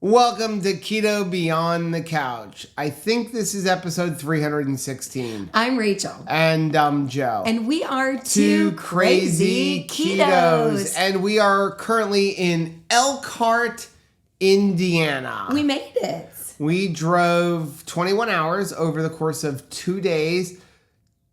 Welcome to Keto Beyond the Couch. I think this is episode 316. I'm Rachel. And I'm Joe. And we are two crazy ketos. And we are currently in Elkhart, Indiana. We made it. We drove 21 hours over the course of 2 days,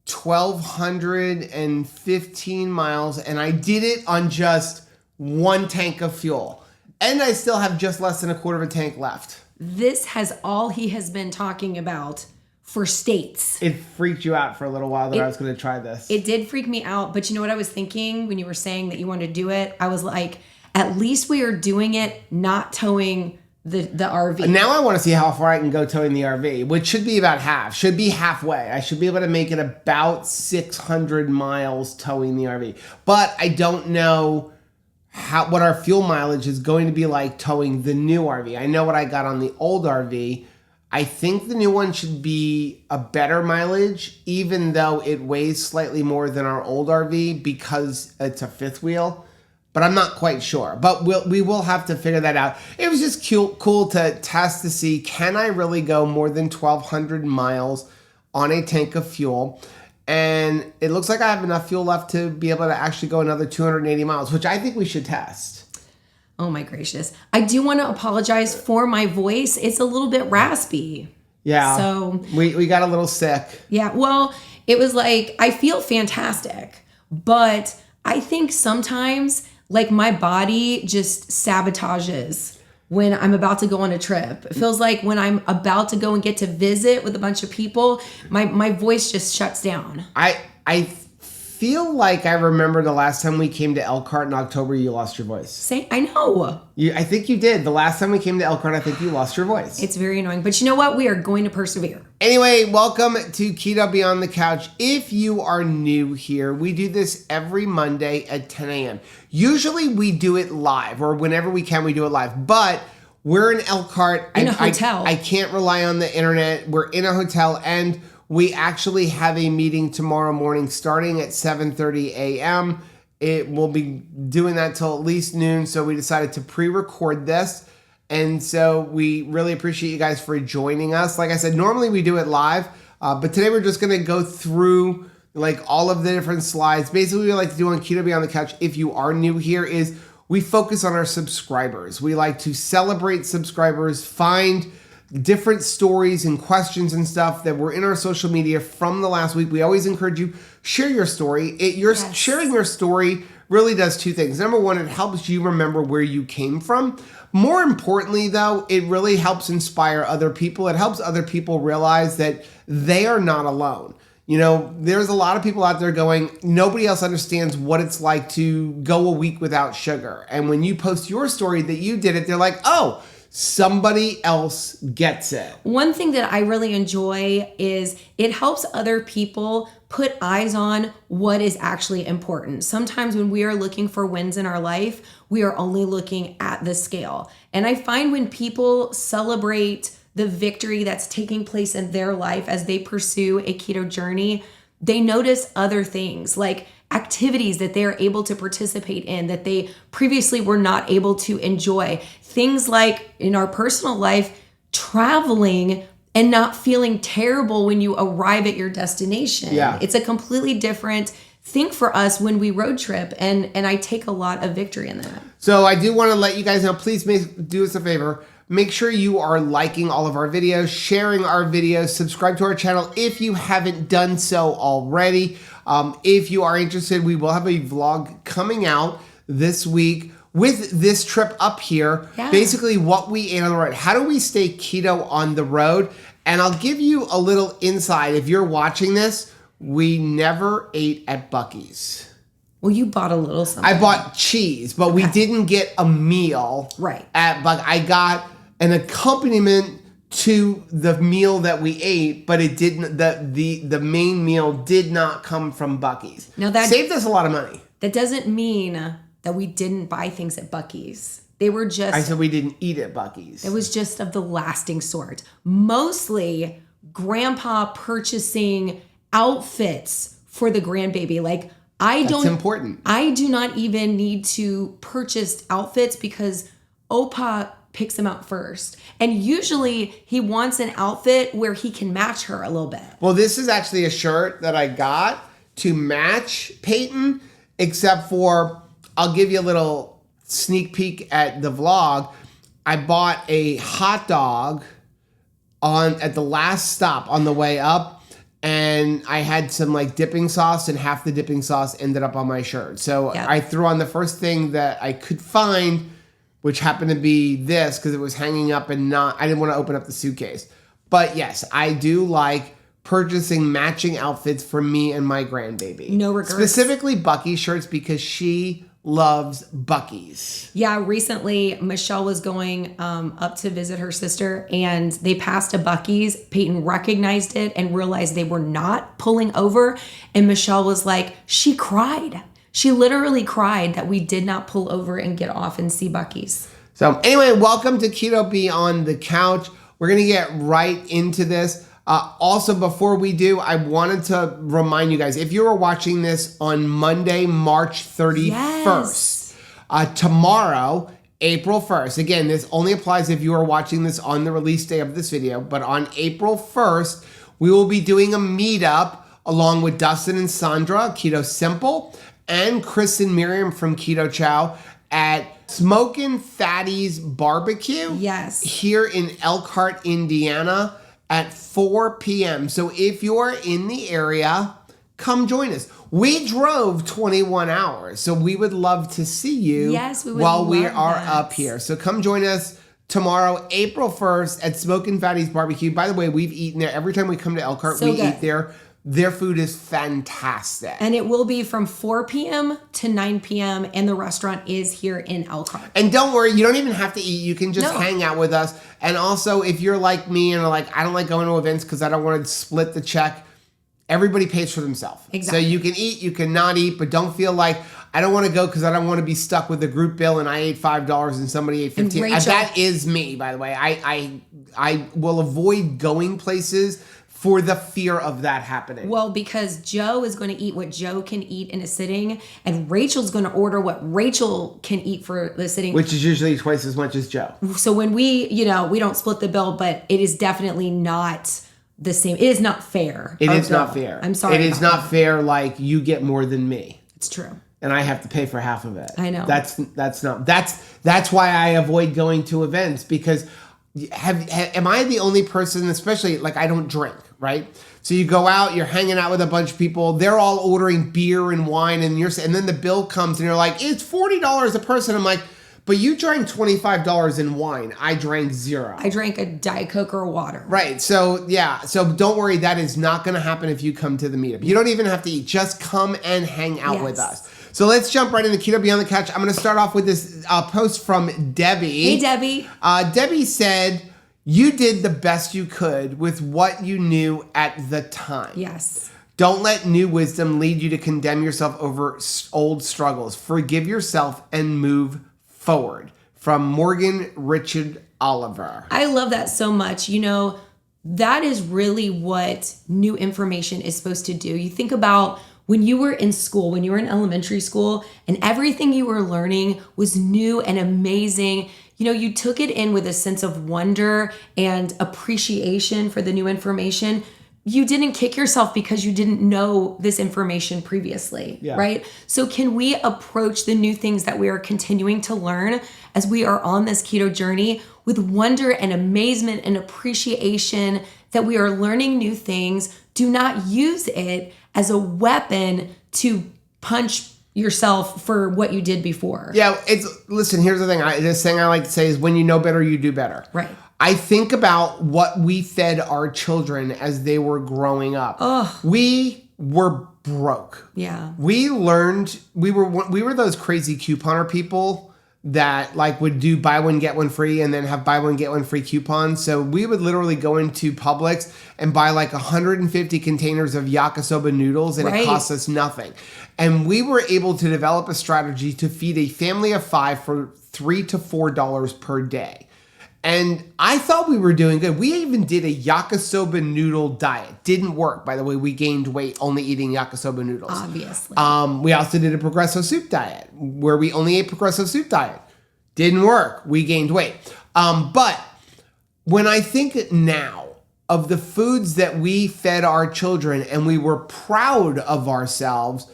1,215 miles, and I did it on just one tank of fuel. And I still have just less than a quarter of a tank left. This has all he has been talking about for states. It freaked you out for a little while that I was going to try this. It did freak me out, but you know what I was thinking when you were saying that you wanted to do it? I was like, at least we are doing it not towing the RV. Now I want to see how far I can go towing the RV, which should be about half. Should be halfway. I should be able to make it about 600 miles towing the RV. But I don't know what our fuel mileage is going to be like towing the new RV. I know what I got on the old RV. I think the new one should be a better mileage, even though it weighs slightly more than our old RV because it's a fifth wheel. But I'm not quite sure. But we will have to figure that out. It was just cool to test to see, can I really go more than 1,200 miles on a tank of fuel? And it looks like I have enough fuel left to be able to actually go another 280 miles, which I think we should test. Oh my gracious. I do want to apologize for my voice. It's a little bit raspy. Yeah. So we got a little sick. Yeah. Well, it was like, I feel fantastic, but I think sometimes like my body just sabotages when I'm about to go on a trip. It feels like when I'm about to go and get to visit with a bunch of people, my voice just shuts down. I feel like I remember the last time we came to Elkhart in October, you lost your voice. I know. I think you did. The last time we came to Elkhart, I think you lost your voice. It's very annoying. But you know what? We are going to persevere. Anyway, welcome to Keto Beyond the Couch. If you are new here, we do this every Monday at 10 a.m. Usually we do it live, or whenever we can, we do it live. But we're in Elkhart. In a hotel. I can't rely on the internet. We're in a hotel, and we actually have a meeting tomorrow morning starting at 7:30 a.m. It will be doing that till at least noon, so we decided to pre-record this. And so we really appreciate you guys for joining us. Like I said, normally we do it live, but today we're just going to go through like all of the different slides. Basically, what we like to do on Keto Beyond the Couch, if you are new here, is we focus on our subscribers. We like to celebrate subscribers, find different stories and questions and stuff that were in our social media from the last week. We always encourage you, share your story. Yes. Sharing your story really does two things. Number one, it helps you remember where you came from. More importantly, though, it really helps inspire other people. It helps other people realize that they are not alone. You know, there's a lot of people out there going, nobody else understands what it's like to go a week without sugar. And when you post your story that you did it, they're like, oh, somebody else gets it. One thing that I really enjoy is it helps other people put eyes on what is actually important. Sometimes when we are looking for wins in our life, we are only looking at the scale. And I find when people celebrate the victory that's taking place in their life as they pursue a keto journey, they notice other things like activities that they're able to participate in that they previously were not able to enjoy. Things like in our personal life, traveling and not feeling terrible when you arrive at your destination. Yeah. It's a completely different thing for us when we road trip, and I take a lot of victory in that. So I do want to let you guys know, please do us a favor. Make sure you are liking all of our videos, sharing our videos, subscribe to our channel if you haven't done so already. If you are interested, we will have a vlog coming out this week with this trip up here. Yeah. Basically what we ate on the road. How do we stay keto on the road? And I'll give you a little insight. If you're watching this, we never ate at Buc-ee's. Well, you bought a little something. I bought cheese, but we didn't get a meal Right. at Buc-ee's. I got an accompaniment to the meal that we ate, but it didn't. The main meal did not come from Buc-ee's. Now that saved us a lot of money. That doesn't mean that we didn't buy things at Buc-ee's. They were just. I said we didn't eat at Buc-ee's. It was just of the lasting sort. Mostly, Grandpa purchasing outfits for the grandbaby. Like That's important. I do not even need to purchase outfits because Opa picks him out first. And usually he wants an outfit where he can match her a little bit. Well, this is actually a shirt that I got to match Peyton, except for, I'll give you a little sneak peek at the vlog. I bought a hot dog at the last stop on the way up, and I had some like dipping sauce, and half the dipping sauce ended up on my shirt. So I threw on the first thing that I could find, which happened to be this, because it was hanging up and I didn't want to open up the suitcase. But yes, I do like purchasing matching outfits for me and my grandbaby. No regrets. Specifically Bucky shirts, because she loves Bucky's. Yeah, recently Michelle was going up to visit her sister, and they passed a Bucky's. Peyton recognized it and realized they were not pulling over, and Michelle was like, she cried. She literally cried that we did not pull over and get off and see Bucky's. So anyway, welcome to Keto Beyond the Couch. We're going to get right into this. Also, before we do, I wanted to remind you guys, if you are watching this on Monday, March 31st, tomorrow, April 1st, again, this only applies if you are watching this on the release day of this video, but on April 1st, we will be doing a meetup along with Dustin and Sandra, Keto Simple, and Chris and Miriam from Keto Chow at Smokin' Fatty's Barbecue. Yes. Here in Elkhart, Indiana at 4 p.m. So if you're in the area, come join us. We drove 21 hours, so we would love to see you while we are up here. So come join us tomorrow, April 1st at Smokin' Fatty's Barbecue. By the way, we've eaten there. Every time we come to Elkhart, we eat there. Their food is fantastic. And it will be from 4 p.m. to 9 p.m. and the restaurant is here in Elkhart. And don't worry, you don't even have to eat. You can just hang out with us. And also, if you're like me and are like, I don't like going to events because I don't want to split the check, everybody pays for themselves. Exactly. So you can eat, you can not eat, but don't feel like, I don't want to go because I don't want to be stuck with a group bill and I ate $5 and somebody ate $15. Rachel, that is me, by the way. I will avoid going places for the fear of that happening. Well, because Joe is going to eat what Joe can eat in a sitting, and Rachel's going to order what Rachel can eat for the sitting. Which is usually twice as much as Joe. So when we don't split the bill, but it is definitely not the same. It is not fair. It is not fair. I'm sorry. It is not fair, like you get more than me. It's true. And I have to pay for half of it. I know. That's why I avoid going to events, because am I the only person, especially like I don't drink, right? So you go out, you're hanging out with a bunch of people, they're all ordering beer and wine, and then the bill comes and you're like, it's $40 a person. I'm like, but you drank $25 in wine. I drank $0. I drank a Diet Coke or water. Right. So yeah. So don't worry. That is not going to happen if you come to the meetup. You don't even have to eat. Just come and hang out with us. So let's jump right into Keto Beyond the Couch. I'm going to start off with this post from Debbie. Hey, Debbie. Debbie said, you did the best you could with what you knew at the time. Yes. Don't let new wisdom lead you to condemn yourself over old struggles. Forgive yourself and move forward. From Morgan Richard Oliver. I love that so much. You know, that is really what new information is supposed to do. You think about when you were in school, when you were in elementary school, and everything you were learning was new and amazing. You know, you took it in with a sense of wonder and appreciation for the new information. You didn't kick yourself because you didn't know this information previously, right? So can we approach the new things that we are continuing to learn as we are on this keto journey with wonder and amazement and appreciation that we are learning new things? Do not use it as a weapon to punch yourself for what you did before. Yeah, listen, here's the thing. This thing I like to say is, when you know better, you do better. Right. I think about what we fed our children as they were growing up. Ugh. We were broke. Yeah. We learned, we were those crazy couponer people that like would do buy one, get one free, and then have buy one, get one free coupons. So we would literally go into Publix and buy like 150 containers of yakisoba noodles, and it cost us nothing. And we were able to develop a strategy to feed a family of 5 for $3 to $4 per day. And I thought we were doing good. We even did a yakisoba noodle diet. Didn't work, by the way. We gained weight only eating yakisoba noodles. Obviously. We also did a Progresso soup diet where we only ate Progresso soup diet. Didn't work. We gained weight. But when I think now of the foods that we fed our children and we were proud of ourselves,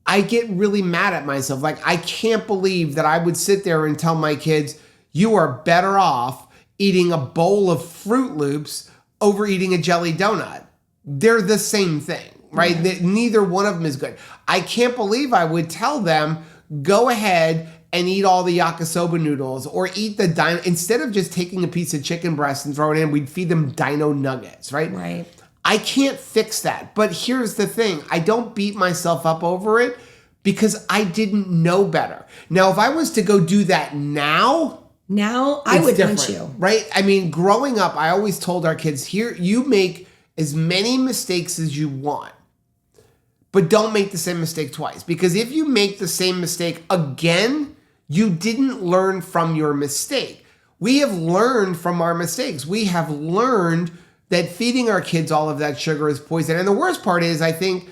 I get really mad at myself. Like, I can't believe that I would sit there and tell my kids, you are better off eating a bowl of Fruit Loops over eating a jelly donut. They're the same thing, right? Neither one of them is good. I can't believe I would tell them, go ahead and eat all the yakisoba noodles or eat the dino. Instead of just taking a piece of chicken breast and throwing it in, we'd feed them dino nuggets, right? Right. I can't fix that. But here's the thing. I don't beat myself up over it because I didn't know better. Now, if I was to go do that now I would punch you. Right? I mean, growing up, I always told our kids, here, you make as many mistakes as you want, but don't make the same mistake twice. Because if you make the same mistake again, you didn't learn from your mistake. We have learned from our mistakes. We have learned that feeding our kids all of that sugar is poison. And the worst part is, I think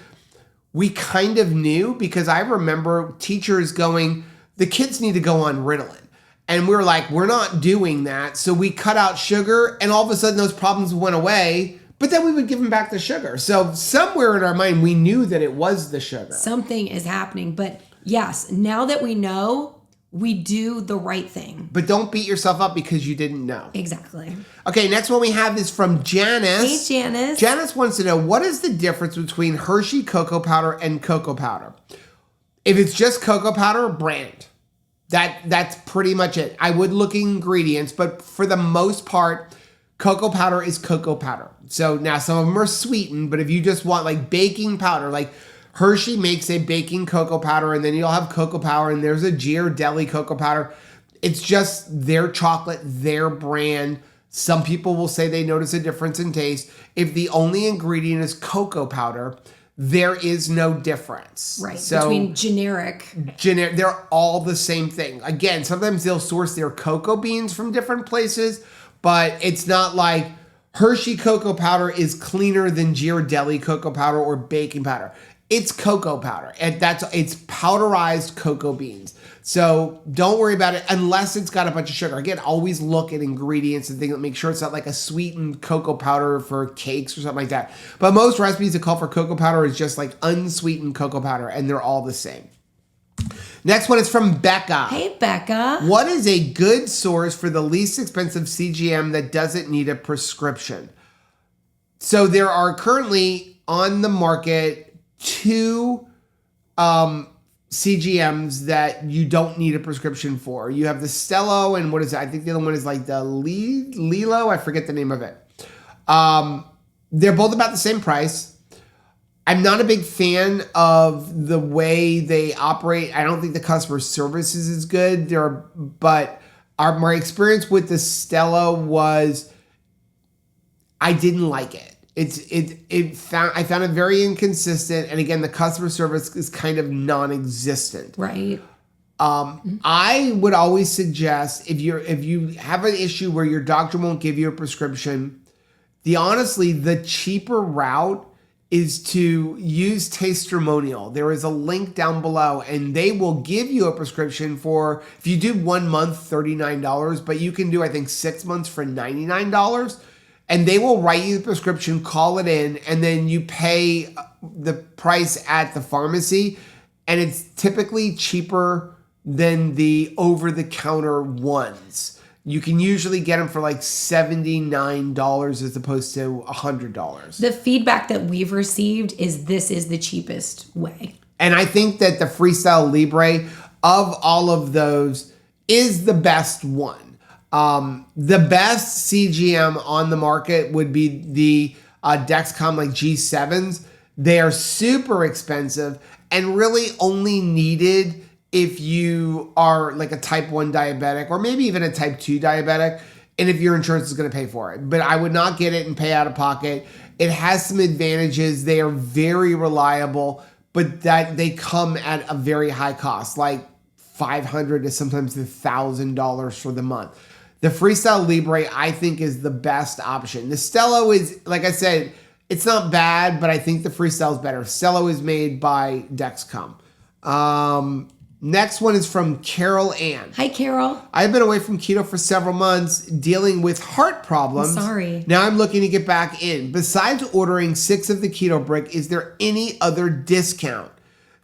we kind of knew, because I remember teachers going, the kids need to go on Ritalin. And we were like, we're not doing that. So we cut out sugar, and all of a sudden those problems went away. But then we would give them back the sugar. So somewhere in our mind, we knew that it was the sugar. Something is happening. But yes, now that we know, we do the right thing. But don't beat yourself up because you didn't know. Exactly. Okay, next one we have is from Janice. Hey, Janice. Janice wants to know, what is the difference between Hershey cocoa powder and cocoa powder? If it's just cocoa powder, brand. That's pretty much it. I would look at ingredients, but for the most part, cocoa powder is cocoa powder. So now some of them are sweetened, but if you just want like baking powder, like Hershey makes a baking cocoa powder, and then you'll have cocoa powder, and there's a Ghirardelli cocoa powder. It's just their chocolate, their brand. Some people will say they notice a difference in taste. If the only ingredient is cocoa powder, there is no difference. Right, so, between generic, they're all the same thing. Again, sometimes they'll source their cocoa beans from different places, but it's not like Hershey cocoa powder is cleaner than Ghirardelli cocoa powder or baking powder. It's cocoa powder, and it's powderized cocoa beans. So don't worry about it unless it's got a bunch of sugar. Again, always look at ingredients and things. Make sure it's not like a sweetened cocoa powder for cakes or something like that. But most recipes that call for cocoa powder is just like unsweetened cocoa powder, and they're all the same. Next one is from Becca. Hey, Becca. What is a good source for the least expensive CGM that doesn't need a prescription? So there are currently on the market 2 CGMs that you don't need a prescription for. You have the Stello, and what is it? I think the other one is like the Lilo. I forget the name of it. They're both about the same price. I'm not a big fan of the way they operate. I don't think the customer service is as good. But my experience with the Stello was I didn't like it. I found it very inconsistent, and again, the customer service is kind of non-existent. Right. I would always suggest if you have an issue where your doctor won't give you a prescription, the cheaper route is to use Testimonial. There is a link down below, and they will give you a prescription for, if you do 1 month, $39, but you can do, I think, 6 months for $99. And they will write you the prescription, call it in, and then you pay the price at the pharmacy. And it's typically cheaper than the over-the-counter ones. You can usually get them for like $79 as opposed to $100. The feedback that we've received is this is the cheapest way. And I think that the Freestyle Libre of all of those is the best one. The best CGM on the market would be the Dexcom like G7s. They are super expensive and really only needed if you are like a type 1 diabetic or maybe even a type 2 diabetic, and if your insurance is going to pay for it. But I would not get it and pay out of pocket. It has some advantages. They are very reliable, but that they come at a very high cost, like $500 to sometimes $1,000 for the month. The Freestyle Libre, I think, is the best option. The Stello is, like I said, it's not bad, but I think the Freestyle is better. Stello is made by Dexcom. Next one is from Carol Ann. Hi, Carol. I've been away from keto for several months dealing with heart problems. I'm sorry. Now I'm looking to get back in. Besides ordering 6 of the keto brick, is there any other discount?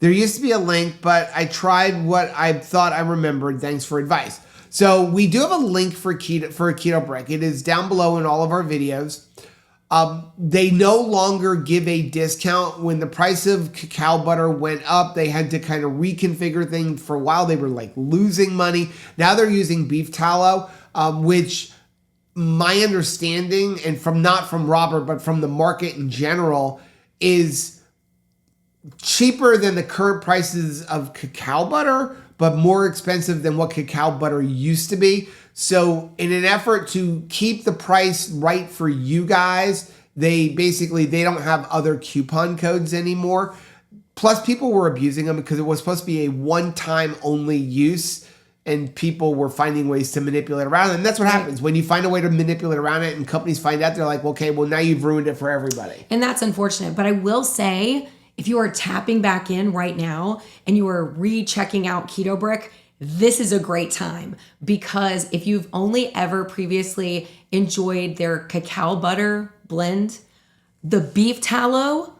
There used to be a link, but I tried what I thought I remembered. Thanks for advice. So we do have a link for a keto brick. It is down below in all of our videos. They no longer give a discount. When the price of cacao butter went up, they had to kind of reconfigure things. For a while, they were like losing money. Now they're using beef tallow, which my understanding, and not from Robert, but from the market in general, is cheaper than the current prices of cacao butter, but more expensive than what cacao butter used to be. So in an effort to keep the price right for you guys, they don't have other coupon codes anymore. Plus, people were abusing them because it was supposed to be a one-time only use, and people were finding ways to manipulate around it. And that's what happens. When you find a way to manipulate around it and companies find out, they're like, okay, well, now you've ruined it for everybody. And that's unfortunate. But I will say, if you are tapping back in right now and you are rechecking out Keto Brick, this is a great time, because if you've only ever previously enjoyed their cacao butter blend, the beef tallow,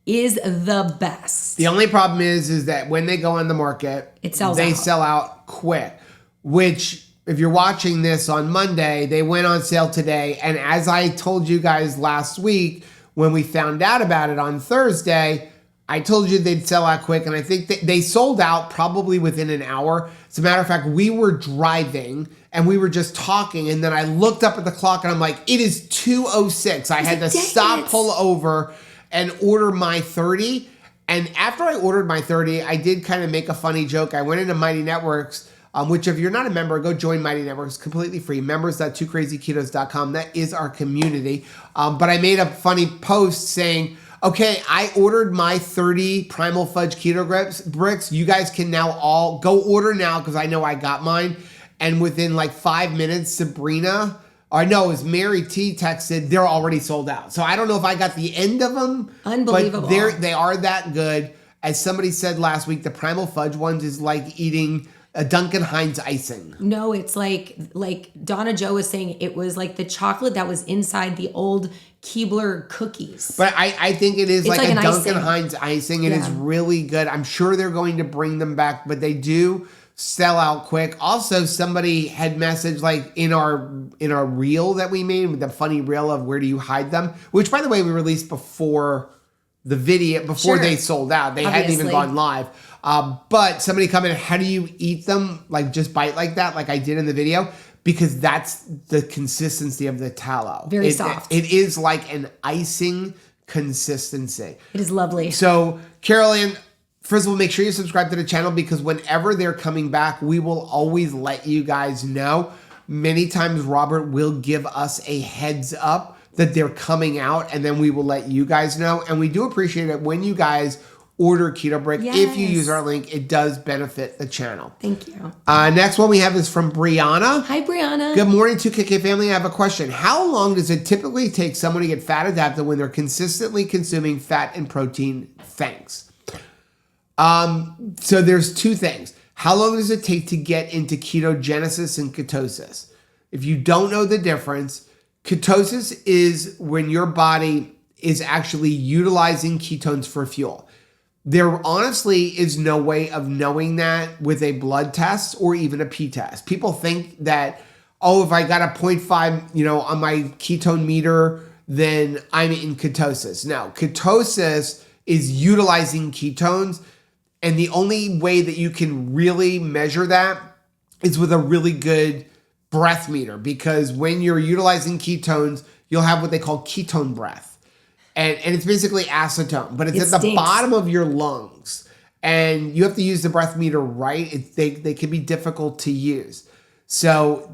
is the best. The only problem is that when they go on the market, they sell out quick, which if you're watching this on Monday, they went on sale today. And as I told you guys last week, when we found out about it on Thursday, I told you they'd sell out quick, and I think they sold out probably within an hour. As a matter of fact, we were driving and we were just talking, and then I looked up at the clock and I'm like, it is 2:06. I had to stop, pull over, and order my 30. And after I ordered my 30, I did kind of make a funny joke. I went into Mighty Networks, which if you're not a member, go join Mighty Networks, completely free. Members.2crazyketos.com. That is our community. But I made a funny post saying, okay, I ordered my 30 Primal Fudge Keto bricks. You guys can now all go order now, because I know I got mine. And within like 5 minutes, Sabrina, or no, it was Mary T texted, they're already sold out. So I don't know if I got the end of them. Unbelievable. But they are that good. As somebody said last week, the Primal Fudge ones is like eating a Duncan Hines icing. No, it's like Donna Jo was saying, it was like the chocolate that was inside the old Keebler cookies. But I think it is like a Duncan Hines icing. It is really good. I'm sure they're going to bring them back, but they do sell out quick. Also, somebody had messaged like in our reel that we made, with the funny reel of where do you hide them, which by the way we released before the video, before they sold out. They hadn't even gone live. But somebody commented, how do you eat them? Like just bite like that, like I did in the video? Because that's the consistency of the tallow. Very soft. It is like an icing consistency. It is lovely. So, Carolyn, first of all, make sure you subscribe to the channel, because whenever they're coming back, we will always let you guys know. Many times Robert will give us a heads up that they're coming out, and then we will let you guys know. And we do appreciate it when you guys order Keto Brick. Yes. If you use our link, it does benefit the channel. Thank you. Next one we have is from Brianna. Hi, Brianna. Good morning, 2KK family. I have a question. How long does it typically take someone to get fat adapted when they're consistently consuming fat and protein? Thanks. So there's two things. How long does it take to get into ketogenesis and ketosis? If you don't know the difference, ketosis is when your body is actually utilizing ketones for fuel. There honestly is no way of knowing that with a blood test or even a P test. People think that, oh, if I got a 0.5, on my ketone meter, then I'm in ketosis. No, ketosis is utilizing ketones. And the only way that you can really measure that is with a really good breath meter, because when you're utilizing ketones, you'll have what they call ketone breath. And it's basically acetone, but it's at the bottom of your lungs. And you have to use the breath meter right. They can be difficult to use. So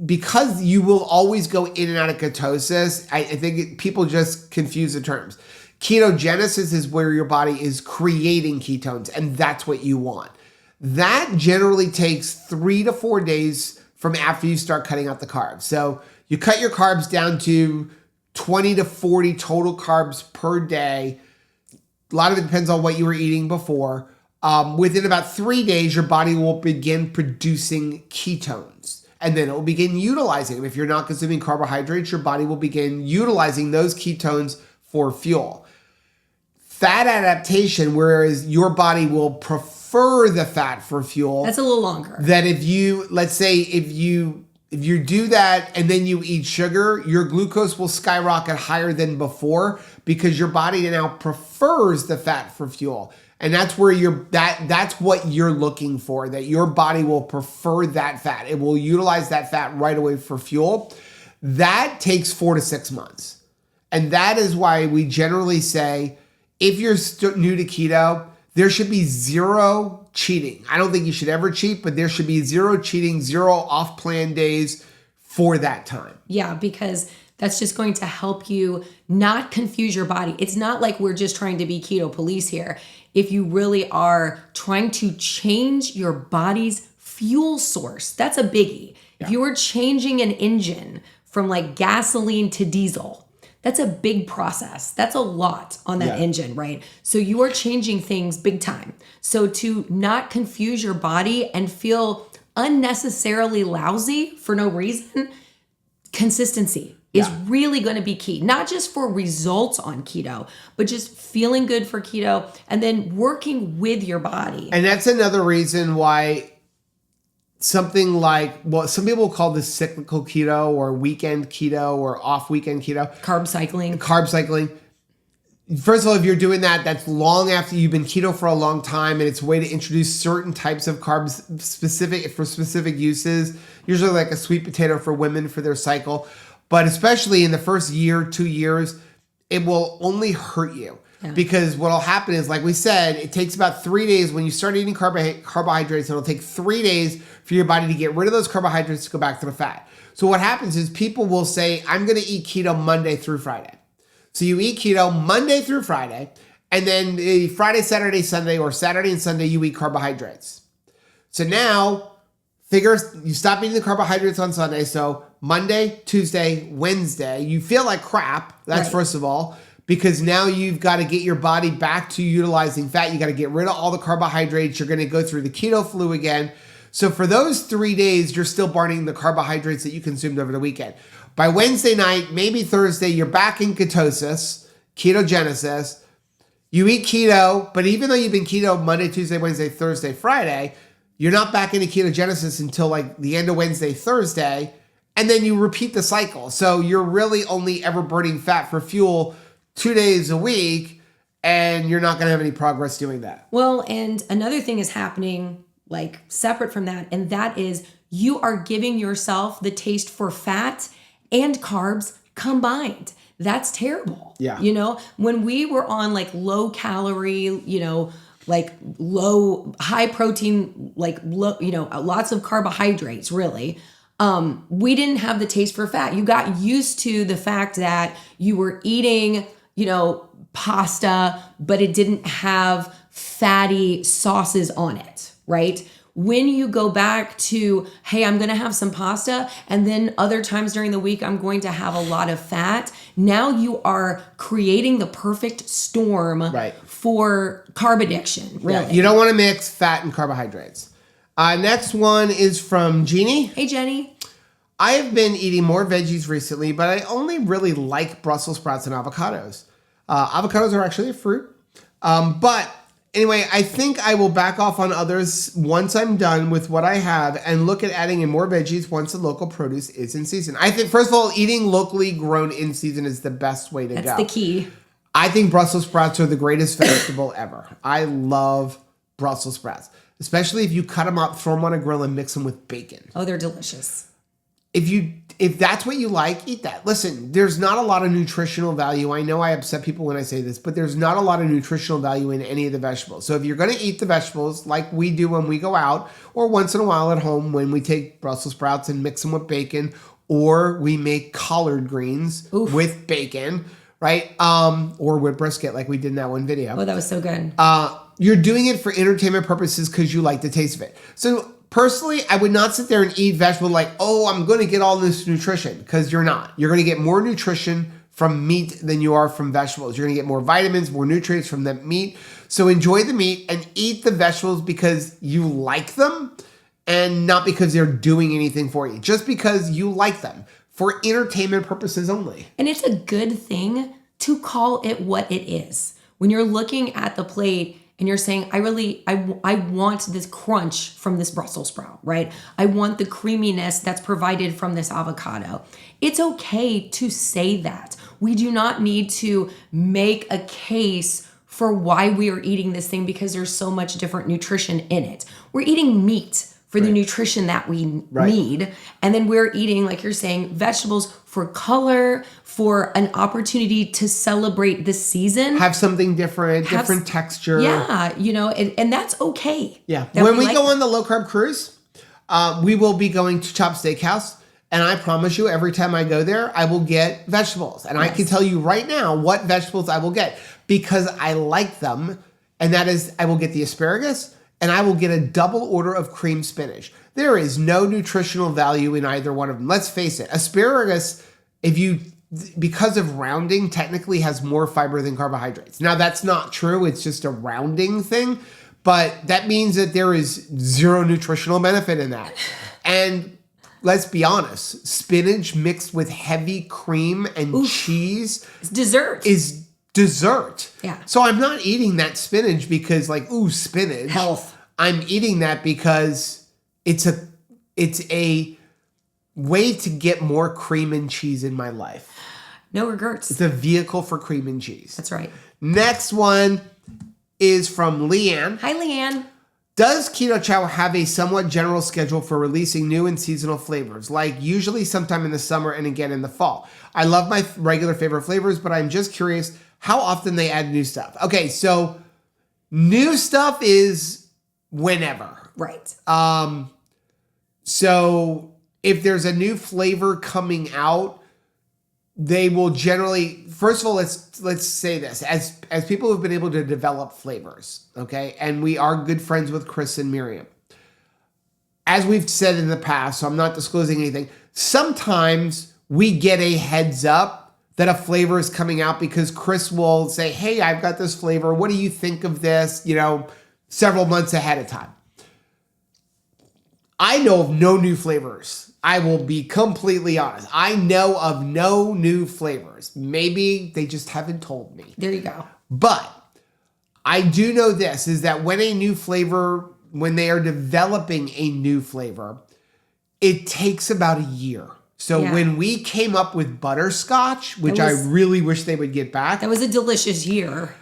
because you will always go in and out of ketosis, I think people just confuse the terms. Ketogenesis is where your body is creating ketones, and that's what you want. That generally takes 3 to 4 days from after you start cutting out the carbs. So you cut your carbs down to 20 to 40 total carbs per day. A lot of it depends on what you were eating before. within about 3 days, your body will begin producing ketones. And then it will begin utilizing them. If you're not consuming carbohydrates, your body will begin utilizing those ketones for fuel. Fat adaptation, whereas your body will prefer the fat for fuel. That's a little longer. That if you, let's say, if you do that and then you eat sugar, your glucose will skyrocket higher than before because your body now prefers the fat for fuel. And that's where that's what you're looking for, that your body will prefer that fat. It will utilize that fat right away for fuel. That takes 4 to 6 months. And that is why we generally say, if you're new to keto, there should be zero cheating. I don't think you should ever cheat, but there should be zero cheating, zero off-plan days for that time. Yeah, because that's just going to help you not confuse your body. It's not like we're just trying to be keto police here. If you really are trying to change your body's fuel source, that's a biggie. Yeah. If you are changing an engine from like gasoline to diesel, that's a big process. That's a lot on that engine, right? So you are changing things big time. So to not confuse your body and feel unnecessarily lousy for no reason, consistency is really going to be key, not just for results on keto, but just feeling good for keto and then working with your body. And that's another reason why something like, well, some people call this cyclical keto or weekend keto or off weekend keto. Carb cycling. First of all, if you're doing that, that's long after you've been keto for a long time, and it's a way to introduce certain types of carbs for specific uses, usually like a sweet potato for women for their cycle. But especially in the first year, 2 years, it will only hurt you. Yeah. Because what will happen is, like we said, it takes about 3 days when you start eating carbohydrates. It'll take 3 days for your body to get rid of those carbohydrates to go back to the fat. So what happens is people will say, I'm going to eat keto Monday through Friday. So you eat keto Monday through Friday, and then Friday, Saturday, Sunday, or Saturday and Sunday, you eat carbohydrates. So now, you stop eating the carbohydrates on Sunday. So Monday, Tuesday, Wednesday, you feel like crap. That's right. First of all. Because now you've got to get your body back to utilizing fat. You got to get rid of all the carbohydrates. You're going to go through the keto flu again. So for those 3 days, you're still burning the carbohydrates that you consumed over the weekend. By Wednesday night, maybe Thursday, you're back in ketosis, ketogenesis. You eat keto, but even though you've been keto Monday, Tuesday, Wednesday, Thursday, Friday, you're not back into ketogenesis until like the end of Wednesday, Thursday, and then you repeat the cycle. So you're really only ever burning fat for fuel 2 days a week, and you're not going to have any progress doing that. Well, and another thing is happening like separate from that, and that is you are giving yourself the taste for fat and carbs combined. That's terrible. Yeah. You know, when we were on like low calorie, like high protein, like low, lots of carbohydrates, really. We didn't have the taste for fat. You got used to the fact that you were eating, pasta, but it didn't have fatty sauces on it, right? When you go back to, hey, I'm going to have some pasta, and then other times during the week, I'm going to have a lot of fat. Now you are creating the perfect storm for carb addiction, really. Yeah, you don't want to mix fat and carbohydrates. Next one is from Jeannie. Hey, Jenny. I have been eating more veggies recently, but I only really like Brussels sprouts and avocados. Avocados are actually a fruit. But anyway, I think I will back off on others once I'm done with what I have and look at adding in more veggies once the local produce is in season. I think, first of all, eating locally grown in season is the best way to go. That's the key. I think Brussels sprouts are the greatest vegetable ever. I love Brussels sprouts, especially if you cut them up, throw them on a grill, and mix them with bacon. Oh, they're delicious. If that's what you like, eat that. Listen, there's not a lot of nutritional value. I know I upset people when I say this, but there's not a lot of nutritional value in any of the vegetables. So if you're going to eat the vegetables like we do when we go out, or once in a while at home when we take Brussels sprouts and mix them with bacon, or we make collard greens with bacon, right? Or with brisket like we did in that one video. Oh, that was so good. You're doing it for entertainment purposes because you like the taste of it. So personally, I would not sit there and eat vegetable like, oh, I'm going to get all this nutrition, because you're not. You're going to get more nutrition from meat than you are from vegetables. You're going to get more vitamins, more nutrients from the meat. So enjoy the meat and eat the vegetables because you like them and not because they're doing anything for you, just because you like them for entertainment purposes only. And it's a good thing to call it what it is. When you're looking at the plate and you're saying, I want this crunch from this Brussels sprout, right? I want the creaminess that's provided from this avocado. It's okay to say that. We do not need to make a case for why we are eating this thing because there's so much different nutrition in it. We're eating meat for the nutrition that we need. And then we're eating, like you're saying, vegetables for color, for an opportunity to celebrate the season. Have something different, different texture. Yeah, and that's okay. Yeah. When we go on the low carb cruise, we will be going to Chop Steakhouse. And I promise you, every time I go there, I will get vegetables. And I can tell you right now what vegetables I will get because I like them. And that is, I will get the asparagus and I will get a double order of cream spinach. There is no nutritional value in either one of them. Let's face it. Asparagus, because of rounding, technically has more fiber than carbohydrates. Now, that's not true. It's just a rounding thing. But that means that there is zero nutritional benefit in that. And let's be honest, spinach mixed with heavy cream and cheese it's dessert. is dessert. Yeah. So I'm not eating that spinach because spinach. Health. I'm eating that because it's a way to get more cream and cheese in my life. No regrets. It's a vehicle for cream and cheese. That's right. Next one is from Leanne. Hi, Leanne. Does Keto Chow have a somewhat general schedule for releasing new and seasonal flavors, like usually sometime in the summer and again in the fall? I love my regular favorite flavors, but I'm just curious how often they add new stuff. Okay, so new stuff is whenever. Right. So if there's a new flavor coming out, they will generally, first of all, let's say this, as people who've been able to develop flavors, okay, and we are good friends with Chris and Miriam. As we've said in the past, so I'm not disclosing anything, sometimes we get a heads up that a flavor is coming out because Chris will say, hey, I've got this flavor. What do you think of this? Several months ahead of time. I know of no new flavors. I will be completely honest. I know of no new flavors. Maybe they just haven't told me. There you go. But I do know this, is that when they are developing a new flavor, it takes about a year. So when we came up with butterscotch, which I really wish they would get back. That was a delicious year.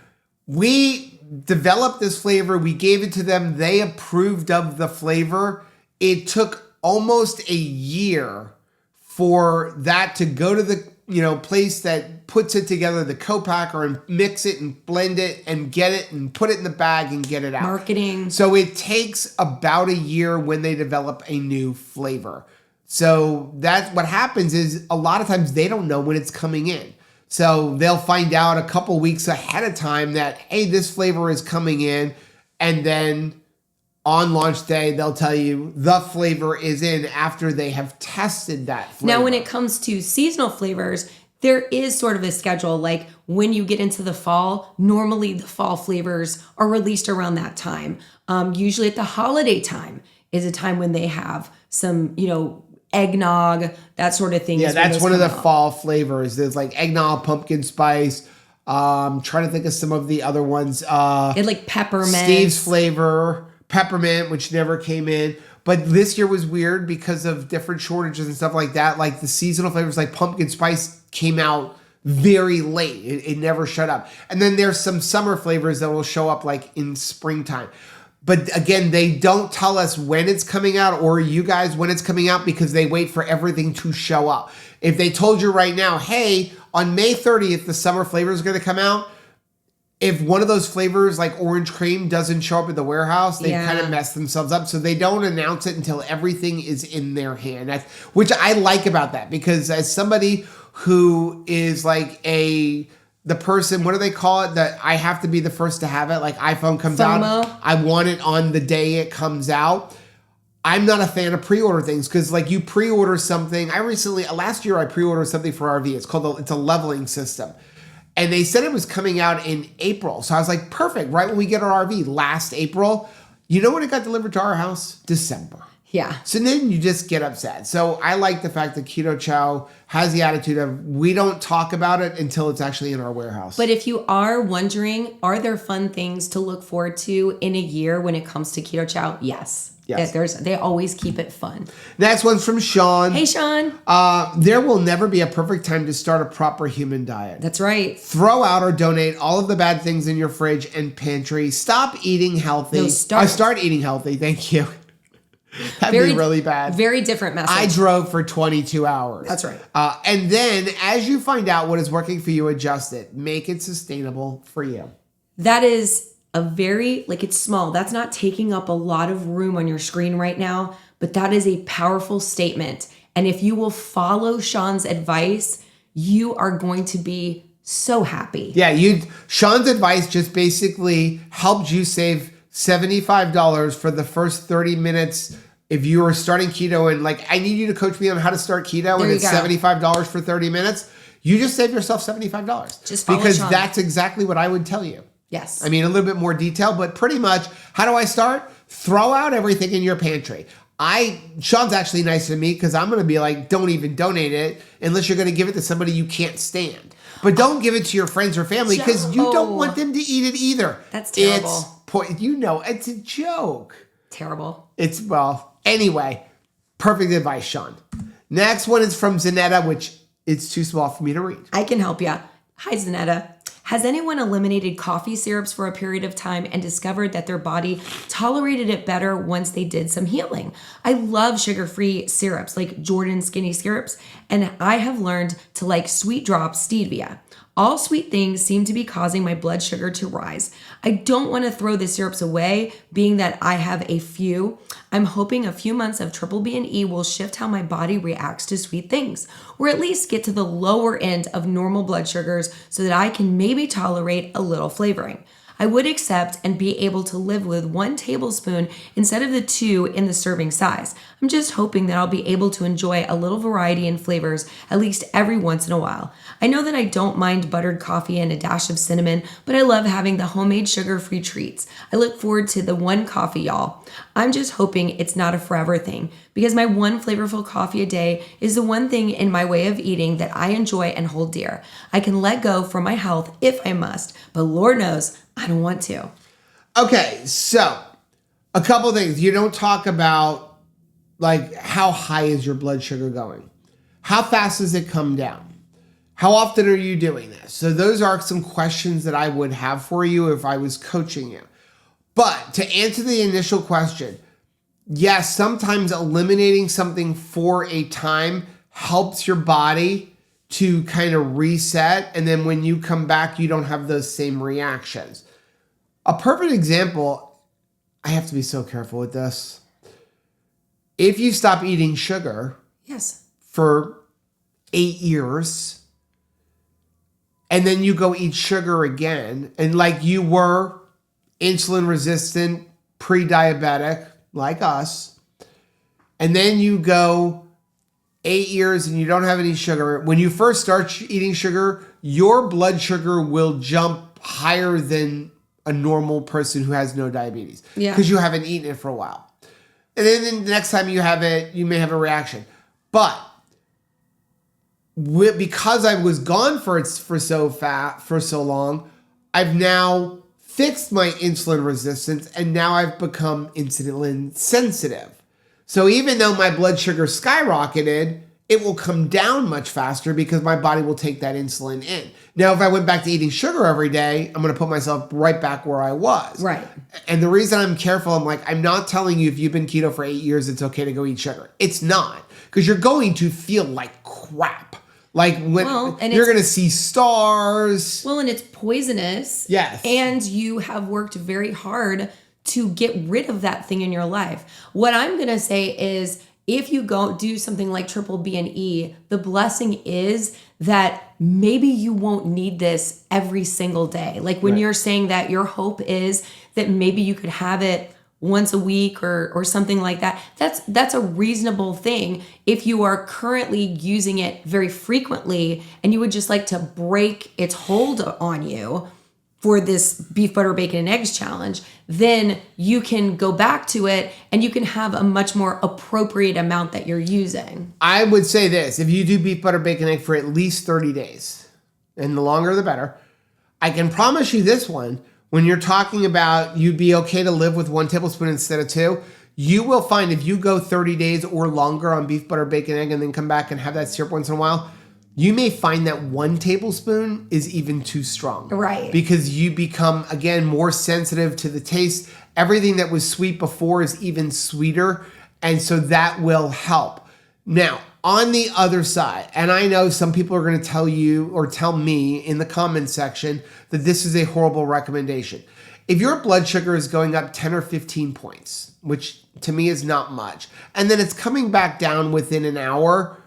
We developed this flavor. We gave it to them. They approved of the flavor. It took almost a year for that to go to the place that puts it together, the co-packer, and mix it and blend it and get it and put it in the bag and get it out. Marketing. So it takes about a year when they develop a new flavor. So that's what happens is a lot of times they don't know when it's coming in. So they'll find out a couple weeks ahead of time that, hey, this flavor is coming in. And then on launch day, they'll tell you the flavor is in after they have tested that flavor. Now, when it comes to seasonal flavors, there is sort of a schedule. Like when you get into the fall, normally the fall flavors are released around that time. Usually at the holiday time is a time when they have some, eggnog, that sort of thing. Yeah, that's one of the fall flavors. There's like eggnog, pumpkin spice. Trying to think of some of the other ones. Like peppermint. Steve's flavor. Peppermint, which never came in. But this year was weird because of different shortages and stuff like that. Like the seasonal flavors, like pumpkin spice, came out very late. It never showed up. And then there's some summer flavors that will show up like in springtime. But again, they don't tell us when it's coming out or you guys when it's coming out because they wait for everything to show up. If they told you right now, hey, on May 30th, the summer flavor is going to come out, if one of those flavors like orange cream doesn't show up at the warehouse, they kind of mess themselves up. So they don't announce it until everything is in their hand, which I like about that because as somebody who is like the person, what do they call it? That I have to be the first to have it. Like iPhone comes FOMO. out. I want it on the day it comes out. I'm not a fan of pre-order things because like you pre-order something. Last year I pre-ordered something for RV. It's a leveling system. And they said it was coming out in April. So I was like, perfect, right when we get our RV last April. You know when it got delivered to our house? December. Yeah. So then you just get upset. So I like the fact that Keto Chow has the attitude of we don't talk about it until it's actually in our warehouse. But if you are wondering, are there fun things to look forward to in a year when it comes to Keto Chow? Yes. They always keep it fun. Next one's from Sean. Hey, Sean. There will never be a perfect time to start a proper human diet. That's right. Throw out or donate all of the bad things in your fridge and pantry. Stop eating healthy. No, start eating healthy. Thank you. That'd be really bad. Very different message. I drove for 22 hours. That's right. And then as you find out what is working for you, adjust it. Make it sustainable for you. That is it's small. That's not taking up a lot of room on your screen right now, but that is a powerful statement. And if you will follow Sean's advice, you are going to be so happy. Yeah, Sean's advice just basically helped you save $75 for the first 30 minutes. If you are starting keto and like, I need you to coach me on how to start keto and it's $75 for 30 minutes, you just save yourself $75. Just follow because Sean. That's exactly what I would tell you. Yes. I mean, a little bit more detail, but pretty much, how do I start? Throw out everything in your pantry. Sean's actually nice to me because I'm going to be like, don't even donate it unless you're going to give it to somebody you can't stand. But don't give it to your friends or family because you don't want them to eat it either. That's terrible. It's a joke. Terrible. Anyway, perfect advice, Sean. Next one is from Zanetta, which it's too small for me to read. I can help you. Hi, Zanetta. Has anyone eliminated coffee syrups for a period of time and discovered that their body tolerated it better once they did some healing? I love sugar-free syrups like Jordan Skinny syrups, and I have learned to like Sweet Drop stevia. All sweet things seem to be causing my blood sugar to rise. I don't want to throw the syrups away, being that I have a few. I'm hoping a few months of Triple B and E will shift how my body reacts to sweet things, or at least get to the lower end of normal blood sugars so that I can maybe tolerate a little flavoring. I would accept and be able to live with 1 tablespoon instead of the 2 in the serving size. I'm just hoping that I'll be able to enjoy a little variety in flavors at least every once in a while. I know that I don't mind buttered coffee and a dash of cinnamon, but I love having the homemade sugar-free treats. I look forward to the 1 coffee, y'all. I'm just hoping it's not a forever thing because my 1 flavorful coffee a day is the one thing in my way of eating that I enjoy and hold dear. I can let go for my health if I must, but Lord knows I don't want to. Okay, so a couple things. You don't talk about like how high is your blood sugar going? How fast does it come down? How often are you doing this? So those are some questions that I would have for you if I was coaching you. But to answer the initial question, yes, sometimes eliminating something for a time helps your body to kind of reset. And then when you come back, you don't have those same reactions. A perfect example, I have to be so careful with this. If you stop eating sugar for 8 years, and then you go eat sugar again, and like you were insulin resistant, pre-diabetic, like us, and then you go 8 years and you don't have any sugar. When you first start eating sugar, your blood sugar will jump higher than a normal person who has no diabetes. Yeah. Because you haven't eaten it for a while. And then the next time you have it, you may have a reaction. But because I was gone for so long, I've now fixed my insulin resistance and now I've become insulin sensitive. So even though my blood sugar skyrocketed, it will come down much faster because my body will take that insulin in. Now, if I went back to eating sugar every day, I'm going to put myself right back where I was. Right. And the reason I'm careful, I'm not telling you if you've been keto for 8 years, it's okay to go eat sugar. It's not. Because you're going to feel like crap. Like when you're going to see stars. Well, and it's poisonous. Yes. And you have worked very hard to get rid of that thing in your life. What I'm going to say is, if you go do something like Triple B and E, the blessing is that maybe you won't need this every single day. Like when you're saying that your hope is that maybe you could have it once a week or something like that, that's a reasonable thing. If you are currently using it very frequently and you would just like to break its hold on you for this beef, butter, bacon, and eggs challenge, then you can go back to it and you can have a much more appropriate amount that you're using. I would say this, if you do beef, butter, bacon, egg for at least 30 days, and the longer the better, I can promise you this one, when you're talking about you'd be okay to live with 1 tablespoon instead of 2, you will find if you go 30 days or longer on beef, butter, bacon, egg, and then come back and have that syrup once in a while, you may find that 1 tablespoon is even too strong. Right. Because you become, again, more sensitive to the taste. Everything that was sweet before is even sweeter. And so that will help. Now, on the other side, and I know some people are going to tell you or tell me in the comment section that this is a horrible recommendation. If your blood sugar is going up 10 or 15 points, which to me is not much, and then it's coming back down within an hour,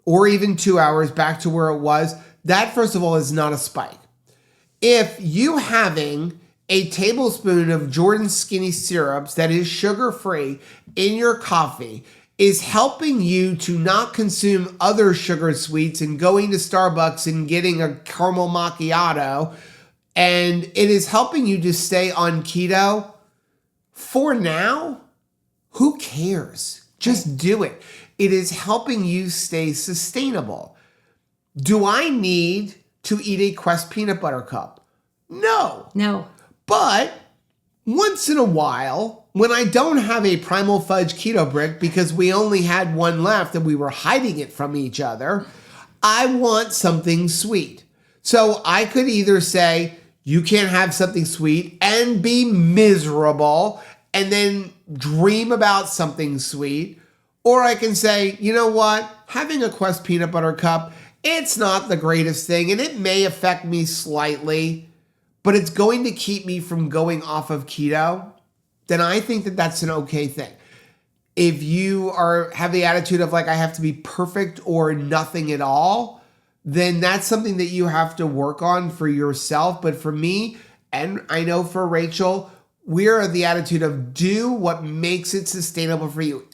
or even 2 hours back to where it was, that first of all is not a spike. If you having a tablespoon of Jordan Skinny syrups that is sugar-free in your coffee is helping you to not consume other sugar sweets and going to Starbucks and getting a caramel macchiato, and it is helping you to stay on keto, for now, who cares? Just do it. It is helping you stay sustainable. Do I need to eat a Quest peanut butter cup? No. No. But once in a while, when I don't have a Primal Fudge keto brick because we only had one left and we were hiding it from each other, I want something sweet. So I could either say, you can't have something sweet and be miserable and then dream about something sweet. Or I can say, you know what? Having a Quest peanut butter cup, it's not the greatest thing and it may affect me slightly, but it's going to keep me from going off of keto. Then I think that that's an okay thing. If you have the attitude of like, I have to be perfect or nothing at all, then that's something that you have to work on for yourself. But for me, and I know for Rachel, we're of the attitude of do what makes it sustainable for you.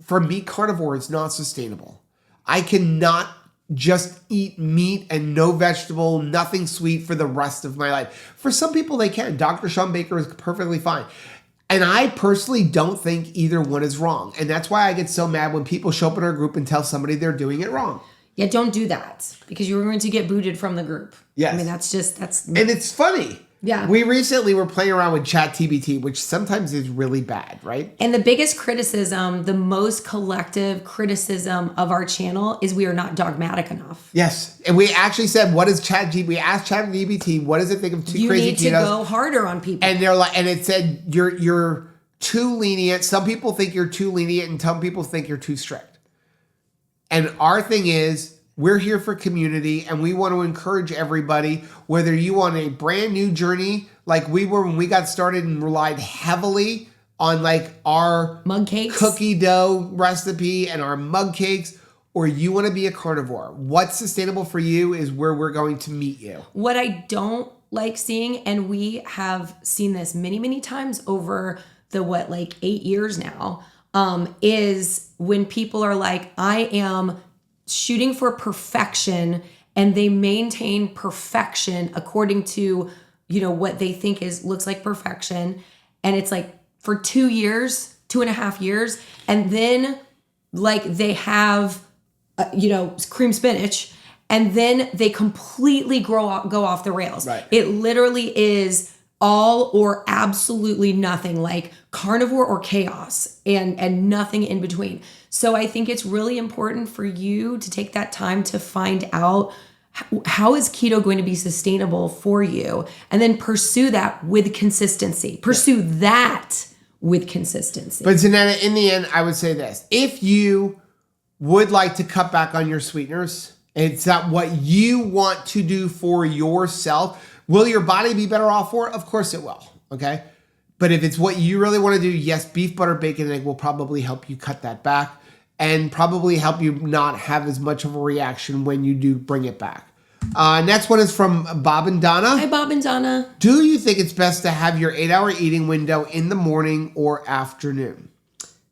For me, carnivore is not sustainable. I cannot just eat meat and no vegetable, nothing sweet for the rest of my life. For some people, they can. Dr. Sean Baker is perfectly fine. And I personally don't think either one is wrong. And that's why I get so mad when people show up in our group and tell somebody they're doing it wrong. Yeah, don't do that because you're going to get booted from the group. Yes. I mean, that's... And it's funny. Yeah. We recently were playing around with ChatGPT, which sometimes is really bad, right? And the biggest criticism, the most collective criticism of our channel is we are not dogmatic enough. Yes. And we actually said, what is ChatGPT? We asked ChatGPT, what does it think of two crazy ketos? You need to go harder on people. And they're like, and it said, you're too lenient. Some people think you're too lenient and some people think you're too strict. And our thing is, we're here for community and we want to encourage everybody, whether you want a brand new journey like we were when we got started and relied heavily on like our mug cakes, cookie dough recipe and our mug cakes, or you want to be a carnivore. What's sustainable for you is where we're going to meet you. What I don't like seeing, and we have seen this many, many times over the 8 years now, is when people are like, I am shooting for perfection, and they maintain perfection according to, what they think looks like perfection. And it's like for 2 years, 2.5 years. And then they have, cream spinach, and then they completely go off the rails. Right. It literally is all or absolutely nothing, like carnivore or chaos, and nothing in between. So I think it's really important for you to take that time to find out how is keto going to be sustainable for you, and then pursue that with consistency. Pursue that with consistency. But Zanetta, in the end, I would say this. If you would like to cut back on your sweeteners, it's not what you want to do for yourself. Will your body be better off for it? Of course it will, okay? But if it's what you really want to do, yes, beef, butter, bacon, and egg will probably help you cut that back and probably help you not have as much of a reaction when you do bring it back. Next one is from Bob and Donna. Hi, Bob and Donna. Do you think it's best to have your 8-hour eating window in the morning or afternoon?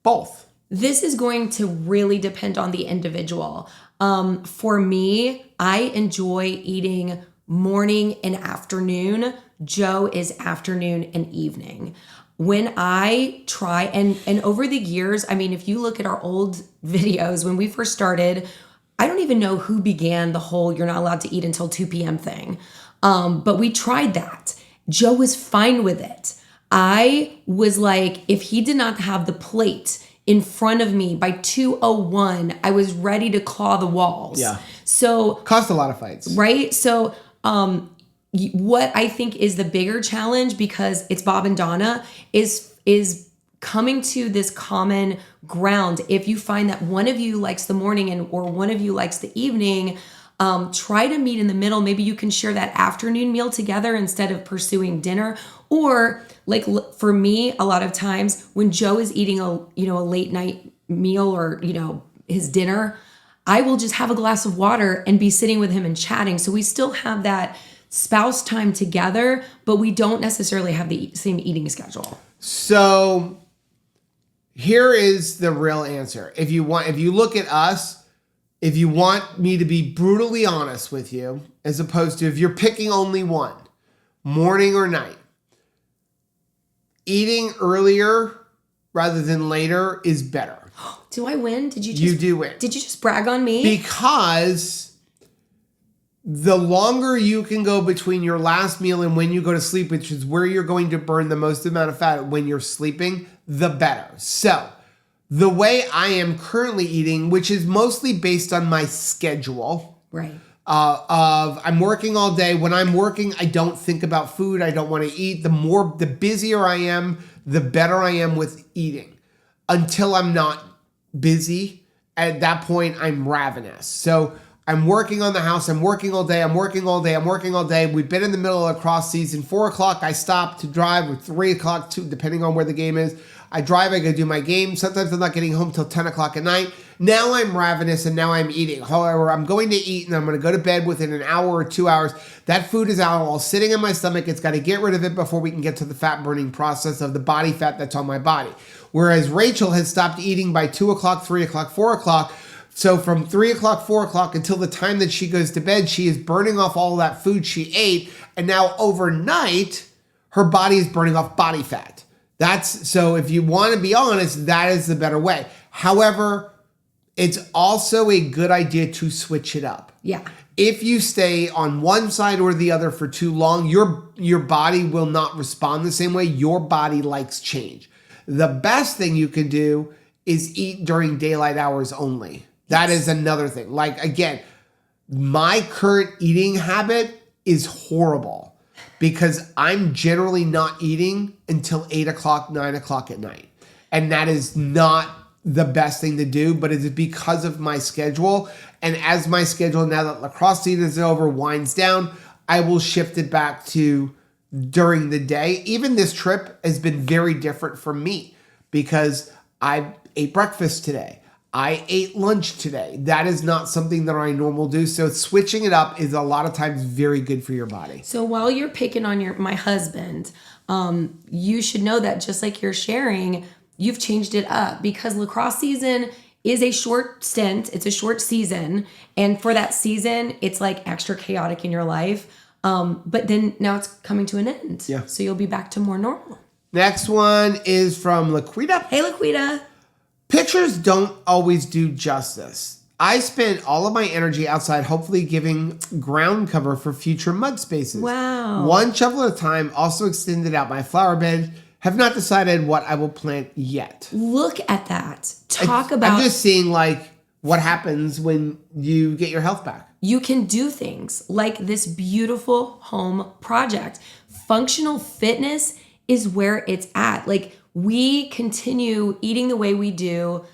Both. This is going to really depend on the individual. For me, I enjoy eating morning and afternoon. Joe is afternoon and evening. When I try, and over the years, I mean, if you look at our old videos, when we first started, I don't even know who began the whole you're not allowed to eat until 2 p.m. thing. But we tried that. Joe was fine with it. I was like, if he did not have the plate in front of me by 2:01, I was ready to claw the walls. Yeah. So caused a lot of fights. Right? So what I think is the bigger challenge, because it's Bob and Donna, is coming to this common ground. If you find that one of you likes the morning or one of you likes the evening, try to meet in the middle. Maybe you can share that afternoon meal together instead of pursuing dinner. Or like for me, a lot of times when Joe is eating a late night meal or, his dinner, I will just have a glass of water and be sitting with him and chatting. So we still have that spouse time together, but we don't necessarily have the same eating schedule. So here is the real answer. If you look at us, if you want me to be brutally honest with you, as opposed to if you're picking only one, morning or night, eating earlier rather than later is better. Do I win? You do win. Did you just brag on me? Because the longer you can go between your last meal and when you go to sleep, which is where you're going to burn the most amount of fat when you're sleeping, the better. So the way I am currently eating, which is mostly based on my schedule, right? I'm working all day. When I'm working, I don't think about food. I don't want to eat. The busier I am, the better I am with eating. Until I'm not busy, at that point, I'm ravenous. So I'm working on the house. I'm working all day. We've been in the middle of lacrosse season. 4 o'clock, I stop to drive, or 3 o'clock, depending on where the game is. I drive, I go do my game. Sometimes I'm not getting home till 10 o'clock at night. Now I'm ravenous and now I'm eating. However, I'm going to eat and I'm going to go to bed within an hour or 2 hours. That food is out all sitting in my stomach. It's got to get rid of it before we can get to the fat burning process of the body fat that's on my body. Whereas Rachel has stopped eating by 2 o'clock, 3 o'clock, 4 o'clock. So from 3 o'clock, 4 o'clock until the time that she goes to bed, she is burning off all that food she ate. And now overnight, her body is burning off body fat. So if you want to be honest, that is the better way. However, it's also a good idea to switch it up. Yeah. If you stay on one side or the other for too long, your body will not respond the same way. Your body likes change. The best thing you can do is eat during daylight hours only. That is another thing. Like, again, my current eating habit is horrible because I'm generally not eating until 8 o'clock, 9 o'clock at night. And that is not the best thing to do, but it is because of my schedule. And as my schedule, now that lacrosse season is over, winds down, I will shift it back to during the day. Even this trip has been very different for me because I ate breakfast today. I ate lunch today. That is not something that I normally do. So switching it up is a lot of times very good for your body. So while you're picking on my husband, you should know that just like you're sharing, you've changed it up because lacrosse season is a short stint. It's a short season. And for that season, it's like extra chaotic in your life. But then now it's coming to an end. Yeah. So you'll be back to more normal. Next one is from Laquita. Hey, Laquita. Pictures don't always do justice. I spent all of my energy outside, hopefully giving ground cover for future mud spaces. Wow. One shovel at a time, also extended out my flower bed. Have not decided what I will plant yet. Look at that. I'm just seeing like what happens when you get your health back. You can do things like this beautiful home project. Functional fitness is where it's at. Like, we continue eating the way we do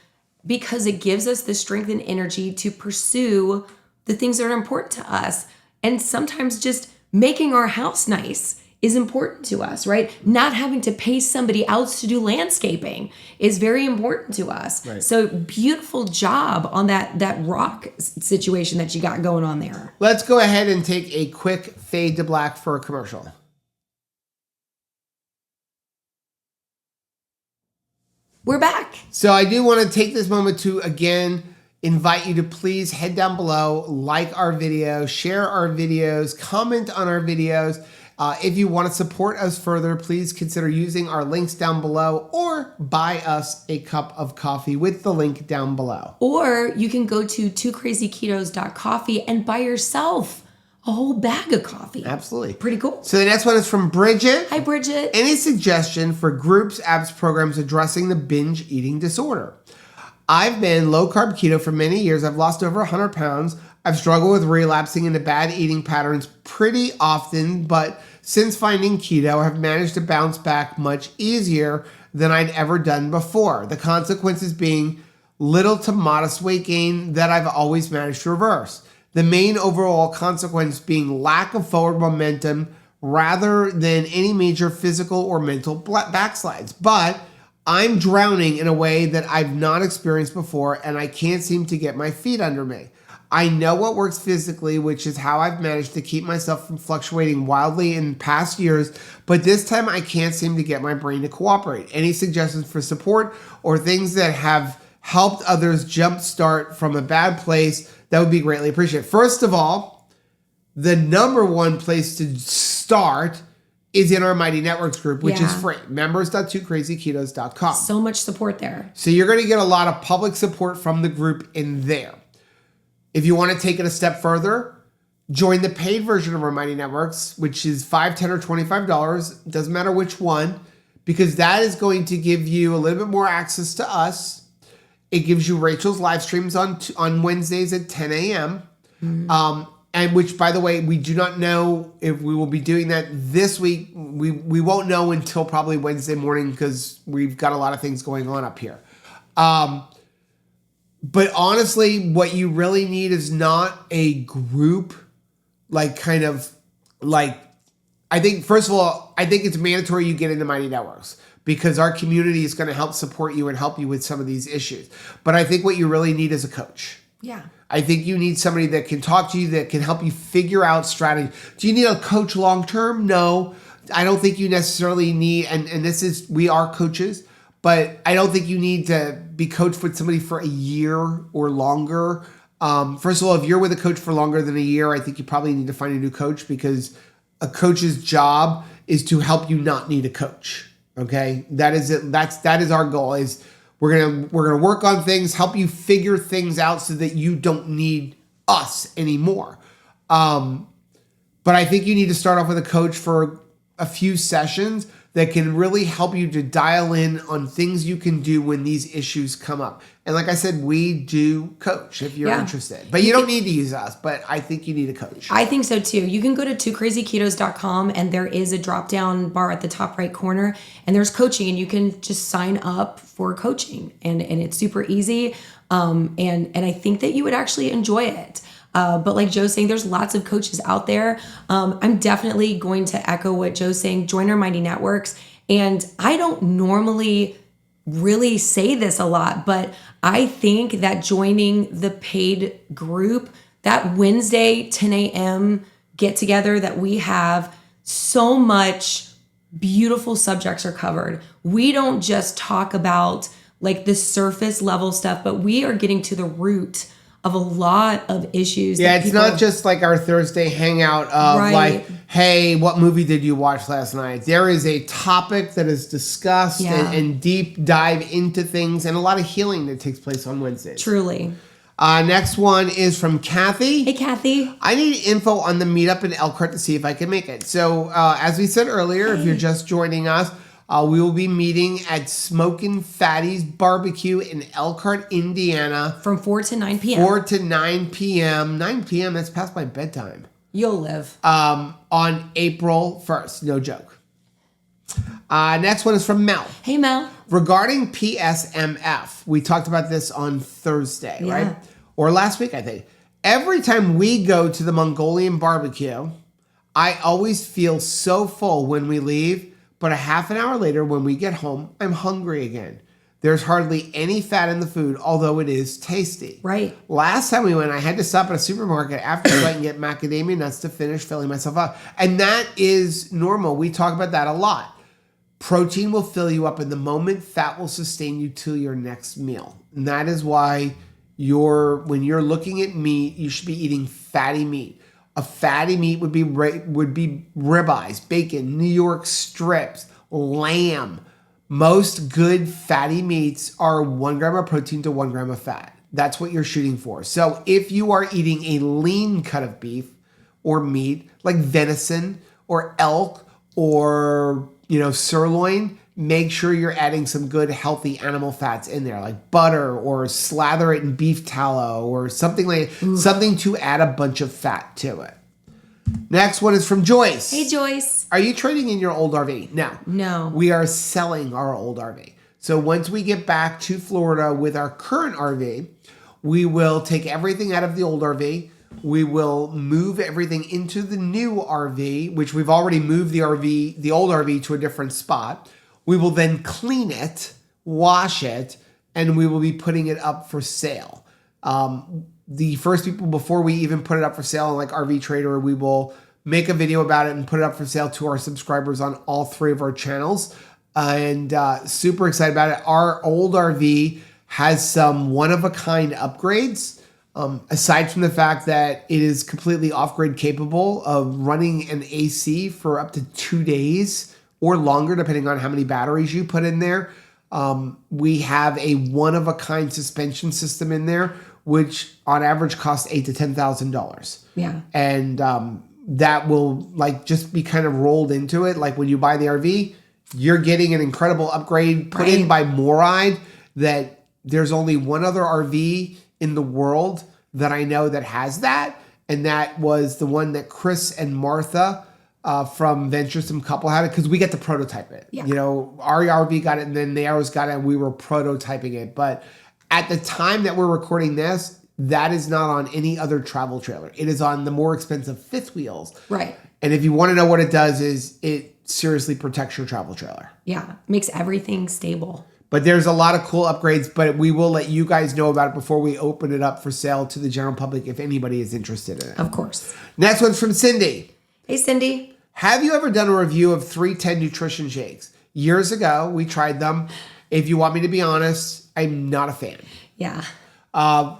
because it gives us the strength and energy to pursue the things that are important to us. And sometimes just making our house nice is important to us, right? Not having to pay somebody else to do landscaping is very important to us. Right. So beautiful job on that rock situation that you got going on there. Let's go ahead and take a quick fade to black for a commercial. We're back. So I do want to take this moment to, again, invite you to please head down below, like our video, share our videos, comment on our videos. If you want to support us further, please consider using our links down below or buy us a cup of coffee with the link down below. Or you can go to twoCrazyKetos.coffee and buy yourself a whole bag of coffee. Absolutely. Pretty cool. So the next one is from Bridget. Hi, Bridget. Any suggestion for groups, apps, programs addressing the binge eating disorder? I've been low carb keto for many years. I've lost over 100 pounds. I've struggled with relapsing into bad eating patterns pretty often, but since finding keto, I've managed to bounce back much easier than I'd ever done before. The consequences being little to modest weight gain that I've always managed to reverse. The main overall consequence being lack of forward momentum rather than any major physical or mental backslides. But I'm drowning in a way that I've not experienced before, and I can't seem to get my feet under me. I know what works physically, which is how I've managed to keep myself from fluctuating wildly in past years, but this time I can't seem to get my brain to cooperate. Any suggestions for support or things that have helped others jumpstart from a bad place? That would be greatly appreciated. First of all, the number one place to start is in our Mighty Networks group, which is free. Members.2crazyketos.com. So much support there. So you're going to get a lot of public support from the group in there. If you want to take it a step further, join the paid version of our Mighty Networks, which is $5, $10, or $25. Doesn't matter which one, because that is going to give you a little bit more access to us. It gives you Rachel's live streams on Wednesdays at 10 a.m. And which, by the way, we do not know if we will be doing that this week. We won't know until probably Wednesday morning because we've got a lot of things going on up here. But honestly, what you really need is not a group, I think, first of all, I think it's mandatory you get into Mighty Networks because our community is going to help support you and help you with some of these issues. But I think what you really need is a coach. Yeah. I think you need somebody that can talk to you, that can help you figure out strategy. Do you need a coach long-term? No, I don't think you necessarily need, and we are coaches, but I don't think you need to be coached with somebody for a year or longer. First of all, if you're with a coach for longer than a year, I think you probably need to find a new coach because a coach's job is to help you not need a coach. Okay, that is it. That is our goal. Is we're gonna work on things, help you figure things out so that you don't need us anymore. But I think you need to start off with a coach for a few sessions that can really help you to dial in on things you can do when these issues come up. And like I said, we do coach if you're interested. But you don't need to use us, but I think you need a coach. I think so too. You can go to twocrazyketos.com and there is a drop down bar at the top right corner and there's coaching and you can just sign up for coaching and it's super easy. And I think that you would actually enjoy it. But like Joe's saying, there's lots of coaches out there. I'm definitely going to echo what Joe's saying, join our Mighty Networks. And I don't normally really say this a lot, but I think that joining the paid group, that Wednesday 10 a.m. get together that we have, so much beautiful subjects are covered. We don't just talk about like the surface level stuff, but we are getting to the root of a lot of issues. Yeah, it's not just like our Thursday hangout of like, hey, what movie did you watch last night? There is a topic that is discussed and deep dive into things and a lot of healing that takes place on Wednesdays. Truly. Next one is from Kathy. Hey, Kathy. I need info on the meetup in Elkhart to see if I can make it. So as we said earlier, if you're just joining us, we will be meeting at Smokin' Fatty's Barbecue in Elkhart, Indiana. From 4 to 9 p.m. 4 to 9 p.m. 9 p.m., that's past my bedtime. You'll live. On April 1st. No joke. Next one is from Mel. Hey, Mel. Regarding PSMF, we talked about this on Thursday, right? Or last week, I think. Every time we go to the Mongolian barbecue, I always feel so full when we leave, but a half an hour later when we get home, I'm hungry again. There's hardly any fat in the food, although it is tasty. Right. Last time we went, I had to stop at a supermarket after so I can get macadamia nuts to finish filling myself up. And that is normal. We talk about that a lot. Protein will fill you up in the moment. Fat will sustain you till your next meal. And that is why when you're looking at meat, you should be eating fatty meat. A fatty meat would be ribeyes, bacon, New York strips, lamb. Most good fatty meats are 1 gram of protein to 1 gram of fat. That's what you're shooting for. So if you are eating a lean cut of beef or meat, like venison or elk or sirloin, make sure you're adding some good healthy animal fats in there, like butter, or slather it in beef tallow or something to add a bunch of fat to it. Next one is from Joyce. Hey, Joyce. Are you trading in your old RV? No. We are selling our old RV. So once we get back to Florida with our current RV, we will take everything out of the old RV. We will move everything into the new RV, which we've already moved the old RV to a different spot. We will then clean it, wash it, and we will be putting it up for sale. The first people, before we even put it up for sale on like RV Trader, we will make a video about it and put it up for sale to our subscribers on all 3 of our channels. And super excited about it. Our old RV has some one-of-a-kind upgrades. Aside from the fact that it is completely off-grid capable of running an AC for up to 2 days or longer, depending on how many batteries you put in there. We have a one-of-a-kind suspension system in there, which on average costs $8,000 to $10,000. Yeah. And that will just be kind of rolled into it. Like when you buy the RV, you're getting an incredible upgrade put in by Moride, that there's only one other RV in the world that I know that has that. And that was the one that Chris and Martha from Venturesome Couple had it, because we get to prototype it. Yeah. Our RV got it and then theirs got it and we were prototyping it. But at the time that we're recording this, that is not on any other travel trailer. It is on the more expensive fifth wheels. Right. And if you want to know what it does, is it seriously protects your travel trailer. Yeah. Makes everything stable. But there's a lot of cool upgrades, but we will let you guys know about it before we open it up for sale to the general public if anybody is interested in it. Of course. Next one's from Cindy. Hey, Cindy. Have you ever done a review of 310 nutrition shakes? Years ago, we tried them. If you want me to be honest, I'm not a fan. Yeah.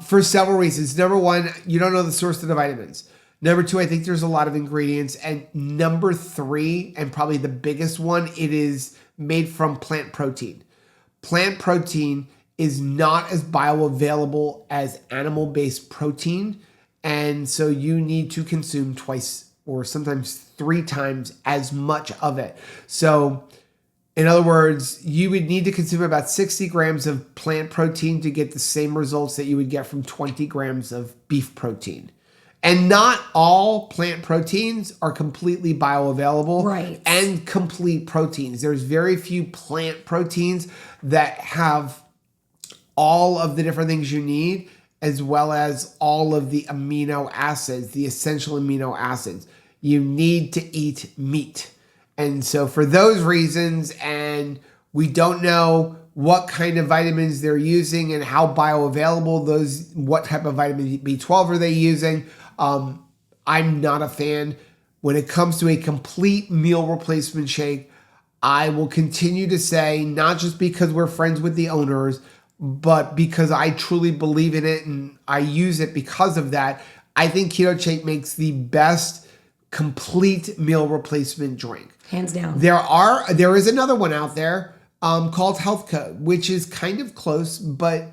For several reasons. Number one, you don't know the source of the vitamins. Number two, I think there's a lot of ingredients. And number three, and probably the biggest one, it is made from plant protein. Plant protein is not as bioavailable as animal-based protein. And so you need to consume twice or sometimes 3 times as much of it. So in other words, you would need to consume about 60 grams of plant protein to get the same results that you would get from 20 grams of beef protein. And not all plant proteins are completely bioavailable, right, and complete proteins. There's very few plant proteins that have all of the different things you need, as well as all of the amino acids, the essential amino acids. You need to eat meat. And so for those reasons, and we don't know what kind of vitamins they're using and how bioavailable what type of vitamin B12 are they using, I'm not a fan. When it comes to a complete meal replacement shake, I will continue to say, not just because we're friends with the owners, but because I truly believe in it and I use it because of that, I think Keto Shake makes the best complete meal replacement drink. Hands down. There is another one out there called Health Code, which is kind of close, but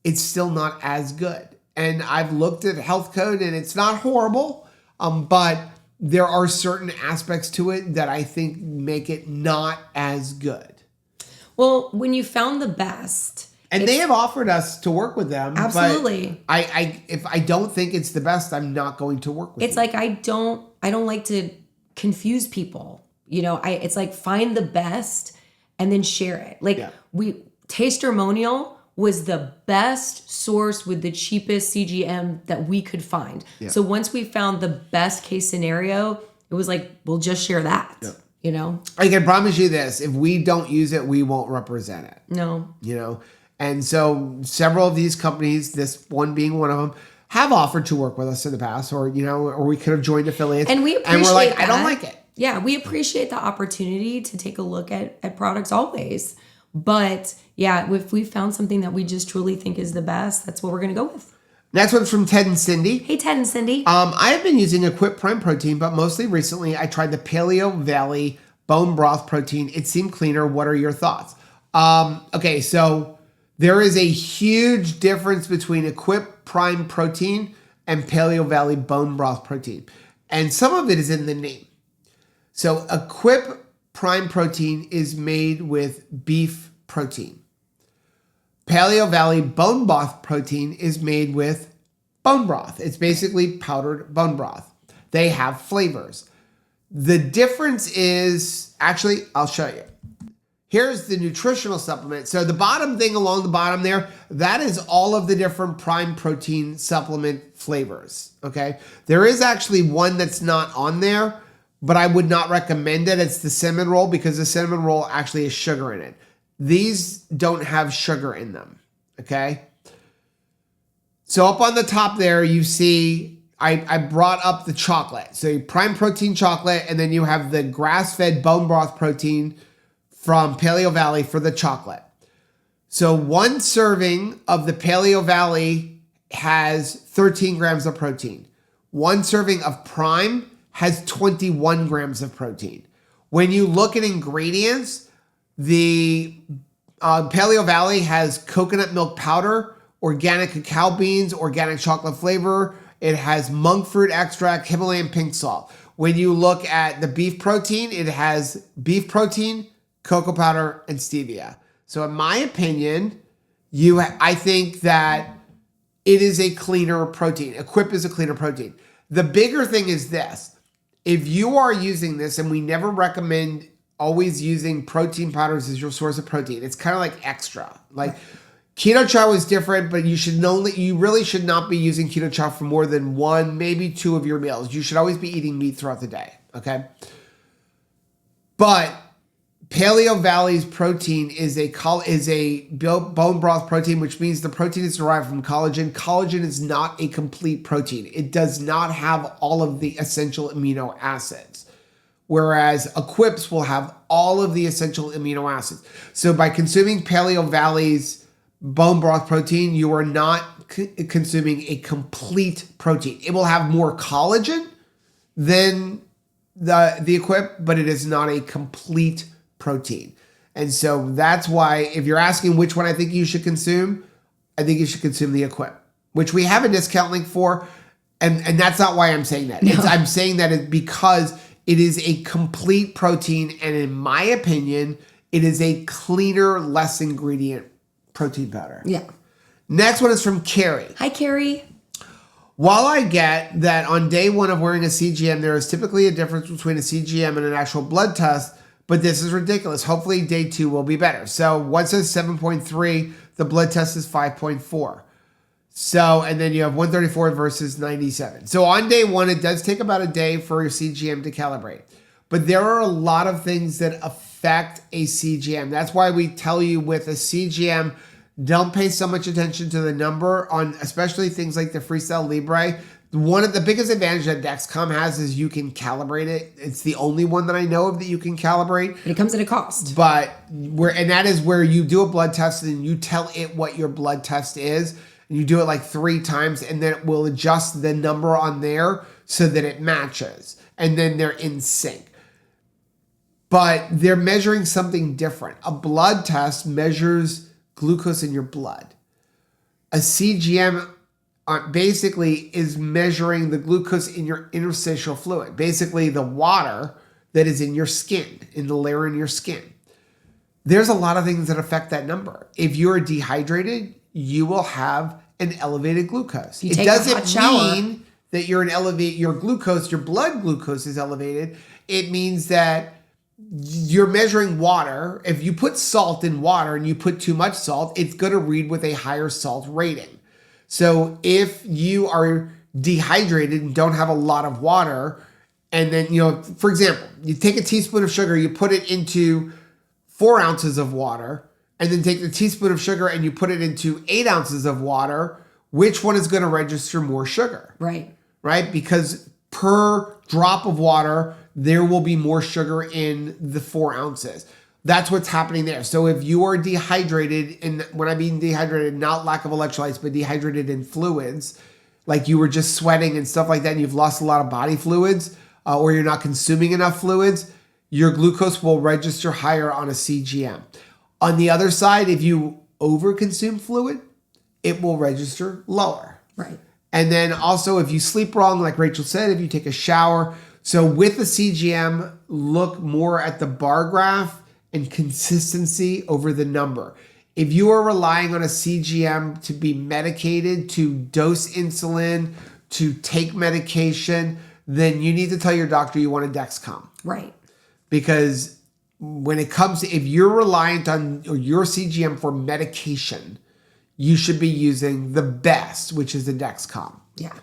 it's still not as good. And I've looked at Health Code and it's not horrible, but there are certain aspects to it that I think make it not as good. Well, when you found the best... And they have offered us to work with them. Absolutely. But if I don't think it's the best, I'm not going to work with them. It's like I don't like to confuse people. It's like find the best and then share it. Tastermonial was the best source with the cheapest CGM that we could find. Yeah. So once we found the best case scenario, it was like, we'll just share that, you know? I can promise you this, if we don't use it, we won't represent it. No. You know? And so several of these companies, this one being one of them, have offered to work with us in the past, or, you know, or we could have joined affiliates. And we appreciate and we're like, that. I don't like it. Yeah, we appreciate the opportunity to take a look at products always. But yeah, if we found something that we just truly think is the best, that's what we're going to go with. Next one's from Ted and Cindy. Hey, Ted and Cindy. I have been using Equip Prime Protein, but mostly recently I tried the Paleo Valley Bone Broth Protein. It seemed cleaner. What are your thoughts? Okay, so there is a huge difference between Equip Prime Protein and Paleo Valley Bone Broth Protein. And some of it is in the name. So Equip Prime Protein is made with beef protein. Paleo Valley Bone Broth Protein is made with bone broth. It's basically powdered bone broth. They have flavors. The difference is, actually, I'll show you. Here's the nutritional supplement. So the bottom thing along the bottom there, that is all of the different prime protein supplement flavors, okay? There is actually one that's not on there, but I would not recommend it. It's the cinnamon roll, because the cinnamon roll actually has sugar in it. These don't have sugar in them, okay? So up on the top there, you see, I brought up the chocolate. So prime protein chocolate, and then you have the grass-fed bone broth protein from Paleo Valley for the chocolate. So one serving of the Paleo Valley has 13 grams of protein. One serving of prime has 21 grams of protein. When you look at ingredients, the Paleo Valley has coconut milk powder, organic cacao beans, organic chocolate flavor. It has monk fruit extract, Himalayan pink salt. When you look at the beef protein, it has beef protein, cocoa powder, and stevia. So in my opinion, I think that it is a cleaner protein. Equip is a cleaner protein. The bigger thing is this. If you are using this, and we never recommend always using protein powders as your source of protein. It's kind of like extra. Like keto chow is different, but you really should not be using keto chow for more than one, maybe two of your meals. You should always be eating meat throughout the day, okay? But Paleo Valley's protein is a bone broth protein, which means the protein is derived from collagen. Collagen is not a complete protein. It does not have all of the essential amino acids. Whereas Equips will have all of the essential amino acids. So by consuming Paleo Valley's bone broth protein, you are not consuming a complete protein. It will have more collagen than the Equip, but it is not a complete protein. And so that's why, if you're asking which one I think you should consume, I think you should consume the Equip, which we have a discount link for. And that's not why I'm saying that. No. I'm saying that because it is a complete protein, and in my opinion, it is a cleaner, less ingredient protein powder. Yeah. Next one is from Carrie. Hi, Carrie. While I get that on day one of wearing a CGM, there is typically a difference between a CGM and an actual blood test, but this is ridiculous. Hopefully day 2 will be better. So one says 7.3, the blood test is 5.4. So, and then you have 134 versus 97. So on day 1, it does take about a day for your CGM to calibrate. But there are a lot of things that affect a CGM. That's why we tell you with a CGM, don't pay so much attention to the number on, especially things like the Freestyle Libre. One of the biggest advantages that Dexcom has is you can calibrate it. It's the only one that I know of that you can calibrate. And it comes at a cost. And that is where you do a blood test and you tell it what your blood test is. And you do it like 3 times, and then it will adjust the number on there so that it matches. And then they're in sync. But they're measuring something different. A blood test measures glucose in your blood. A CGM basically is measuring the glucose in your interstitial fluid. Basically the water that is in your skin, in the layer in your skin. There's a lot of things that affect that number. If you're dehydrated, you will have an elevated glucose. It doesn't mean that your glucose, your blood glucose is elevated. It means that you're measuring water. If you put salt in water and you put too much salt, it's going to read with a higher salt rating. So if you are dehydrated and don't have a lot of water, And then, for example, you take a teaspoon of sugar, you put it into 4 ounces of water, and then take the teaspoon of sugar and you put it into 8 ounces of water. Which one is going to register more sugar? Right. Right? Because per drop of water, there will be more sugar in the 4 ounces. That's what's happening there. So if you are dehydrated, and when I mean dehydrated, not lack of electrolytes, but dehydrated in fluids, like you were just sweating and stuff like that, and you've lost a lot of body fluids, or you're not consuming enough fluids, your glucose will register higher on a CGM. On the other side, if you overconsume fluid, it will register lower. Right. And then also if you sleep wrong, like Rachel said, if you take a shower. So with the CGM, look more at the bar graph and consistency over the number. If you are relying on a CGM to be medicated, to dose insulin, to take medication, then you need to tell your doctor you want a Dexcom. Right. Because when it comes to, if you're reliant on your CGM for medication, you should be using the best, which is the Dexcom. Yeah.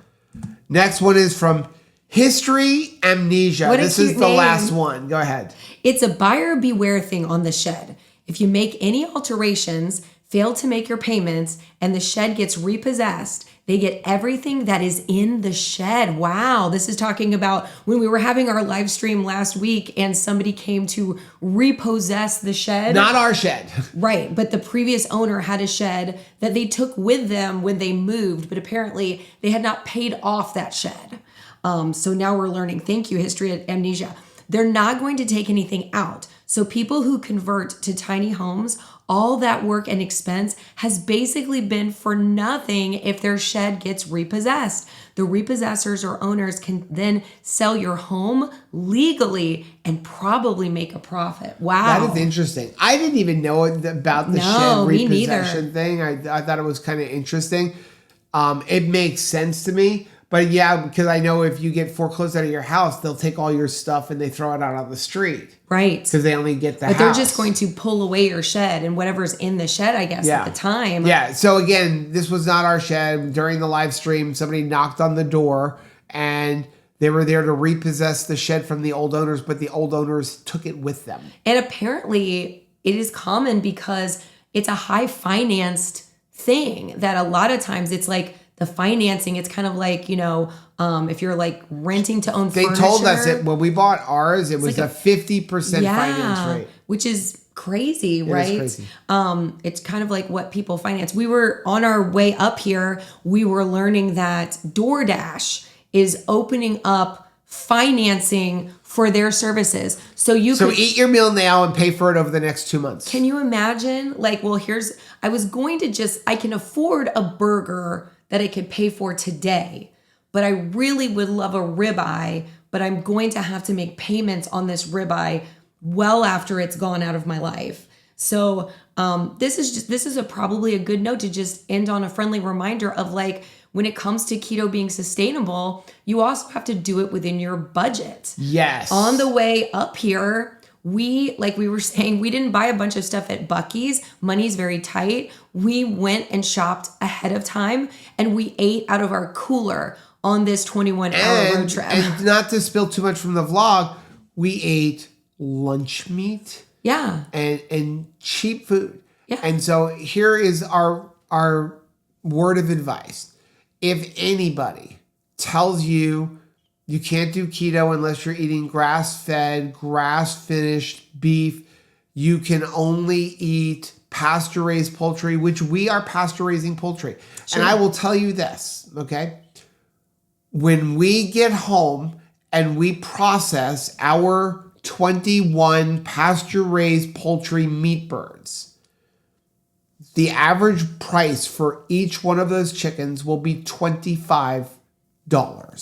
Next one is from History Amnesia. This is the last one. Go ahead. It's a buyer beware thing on the shed. If you make any alterations, fail to make your payments, and the shed gets repossessed, they get everything that is in the shed. Wow. This is talking about when we were having our live stream last week and somebody came to repossess the shed. Not our shed. Right. But the previous owner had a shed that they took with them when they moved, but apparently they had not paid off that shed. So now we're learning. Thank you, History Amnesia. They're not going to take anything out. So people who convert to tiny homes, all that work and expense has basically been for nothing if their shed gets repossessed. The repossessors or owners can then sell your home legally and probably make a profit. Wow. That is interesting. I didn't even know about the shed repossession thing. I thought it was kind of interesting. It makes sense to me. But yeah, because I know if you get foreclosed out of your house, they'll take all your stuff and they throw it out on the street. Right. Because they only get the house. But they're just going to pull away your shed and whatever's in the shed, I guess, at the time. Yeah. So again, this was not our shed. During the live stream, somebody knocked on the door and they were there to repossess the shed from the old owners, but the old owners took it with them. And apparently it is common because it's a high financed thing that a lot of times it's like, the financing, it's kind of like, if you're like renting to own furniture. They told us it when we bought ours, it was like a 50% finance rate. Which is crazy, right? Is crazy. It's kind of like what people finance. We were on our way up here, we were learning that DoorDash is opening up financing for their services. So eat your meal now and pay for it over the next 2 months. Can you imagine? I can afford a burger that I could pay for today, but I really would love a ribeye, but I'm going to have to make payments on this ribeye well after it's gone out of my life. So this is probably a good note to just end on a friendly reminder of when it comes to keto being sustainable, you also have to do it within your budget. Yes. On the way up here, like we were saying, we didn't buy a bunch of stuff at Buc-ee's. Money's very tight. We went and shopped ahead of time and we ate out of our cooler on this 21-hour road trip. And not to spill too much from the vlog, we ate lunch meat. Yeah. And cheap food. Yeah. And so here is our word of advice. If anybody tells you you can't do keto unless you're eating grass-fed, grass-finished beef, you can only eat pasture-raised poultry, which we are pasture-raising poultry. Sure. And I will tell you this, okay? When we get home and we process our 21 pasture-raised poultry meat birds, the average price for each one of those chickens will be $25.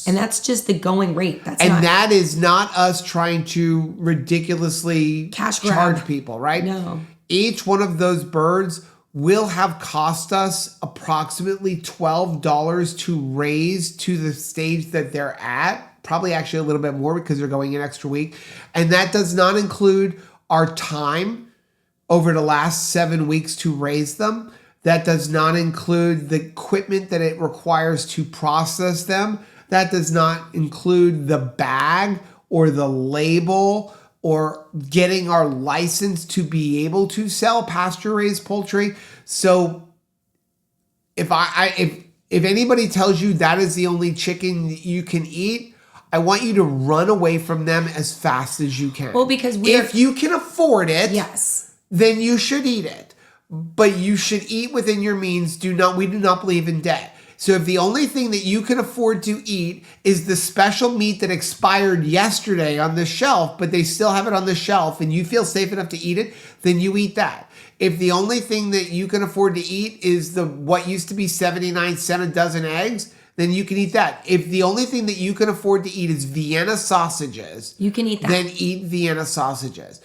And that's just the going rate. That is not us trying to ridiculously charge people, right? No. Each one of those birds will have cost us approximately $12 to raise to the stage that they're at. Probably actually a little bit more because they're going an extra week. And that does not include our time over the last 7 weeks to raise them. That does not include the equipment that it requires to process them. That does not include the bag or the label or getting our license to be able to sell pasture-raised poultry. So if anybody tells you that is the only chicken you can eat, I want you to run away from them as fast as you can. Well, because if you can afford it, yes, then you should eat it. But you should eat within your means. We do not believe in debt. So if the only thing that you can afford to eat is the special meat that expired yesterday on the shelf, but they still have it on the shelf and you feel safe enough to eat it, then you eat that. If the only thing that you can afford to eat is what used to be 79 cents a dozen eggs, then you can eat that. If the only thing that you can afford to eat is Vienna sausages, you can eat that. Then eat Vienna sausages.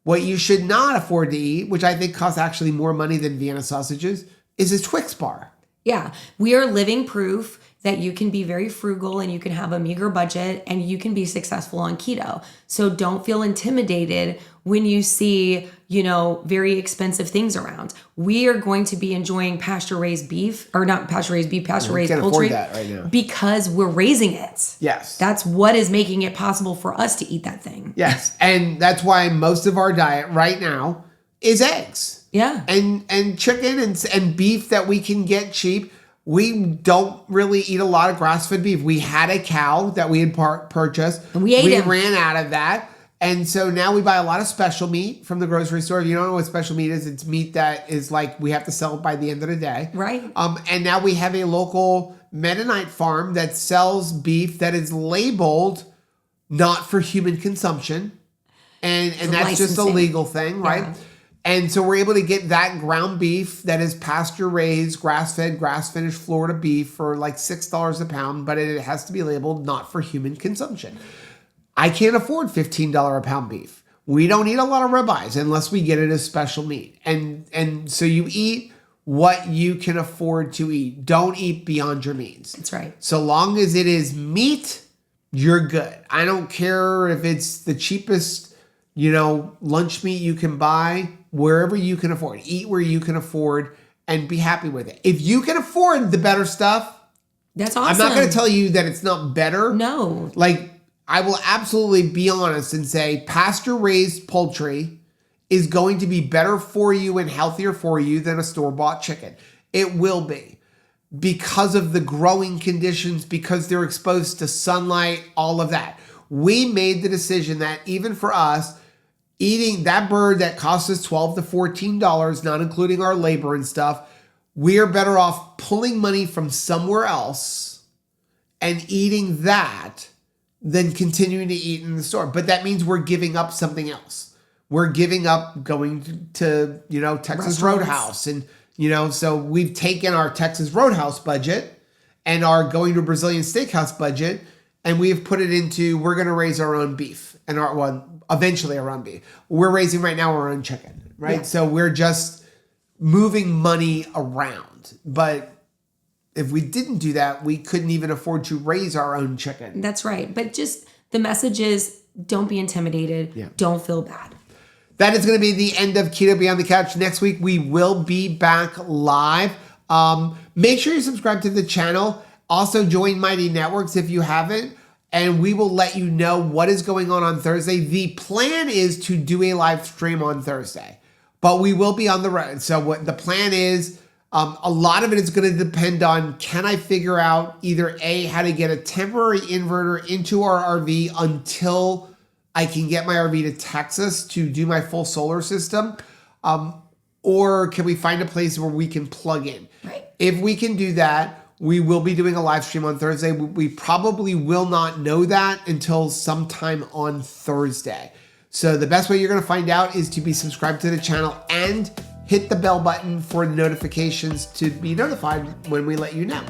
What you should not afford to eat, which I think costs actually more money than Vienna sausages, is a Twix bar. Yeah, we are living proof that you can be very frugal and you can have a meager budget and you can be successful on keto. So don't feel intimidated when you see, very expensive things around. We are going to be enjoying pasture-raised beef, or not pasture-raised beef, pasture-raised poultry. We can't afford that right now. Because we're raising it. Yes. That's what is making it possible for us to eat that thing. Yes, and that's why most of our diet right now is eggs. Yeah. And chicken and beef that we can get cheap. We don't really eat a lot of grass-fed beef. We had a cow that we had purchased. And we ate it. We ran out of that. And so now we buy a lot of special meat from the grocery store. If you don't know what special meat is, it's meat that is like we have to sell it by the end of the day. Right. And now we have a local Mennonite farm that sells beef that is labeled not for human consumption. And that's just a legal thing, right? Yeah. And so we're able to get that ground beef that is pasture-raised, grass-fed, grass-finished Florida beef for like $6 a pound, but it has to be labeled not for human consumption. I can't afford $15 a pound beef. We don't eat a lot of ribeyes unless we get it as special meat. And so you eat what you can afford to eat. Don't eat beyond your means. That's right. So long as it is meat, you're good. I don't care if it's the cheapest, lunch meat you can buy, wherever you can afford. Eat where you can afford and be happy with it. If you can afford the better stuff, that's awesome. I'm not going to tell you that it's not better. No. I will absolutely be honest and say pasture-raised poultry is going to be better for you and healthier for you than a store-bought chicken. It will be because of the growing conditions, because they're exposed to sunlight, all of that. We made the decision that even for us, eating that bird that costs us $12 to $14, not including our labor and stuff, we are better off pulling money from somewhere else and eating that than continuing to eat in the store. But that means we're giving up something else. We're giving up going to Texas Roadhouse. And, so we've taken our Texas Roadhouse budget and our going to Brazilian steakhouse budget, and we have put it into, we're going to raise our own beef and eventually our own beef. We're raising right now our own chicken, right? Yeah. So we're just moving money around. But if we didn't do that, we couldn't even afford to raise our own chicken. That's right. But just the message is don't be intimidated. Yeah. Don't feel bad. That is going to be the end of Keto Beyond the Couch. Next week, we will be back live. Make sure you subscribe to the channel. Also, join Mighty Networks if you haven't. And we will let you know what is going on Thursday. The plan is to do a live stream on Thursday. But we will be on the road. So what the plan is, a lot of it is going to depend on, can I figure out either A, how to get a temporary inverter into our RV until I can get my RV to Texas to do my full solar system, or can we find a place where we can plug in? Right. If we can do that, we will be doing a live stream on Thursday. We probably will not know that until sometime on Thursday. So the best way you're going to find out is to be subscribed to the channel and hit the bell button for notifications to be notified when we let you know.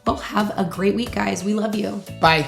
Well, have a great week, guys. We love you. Bye.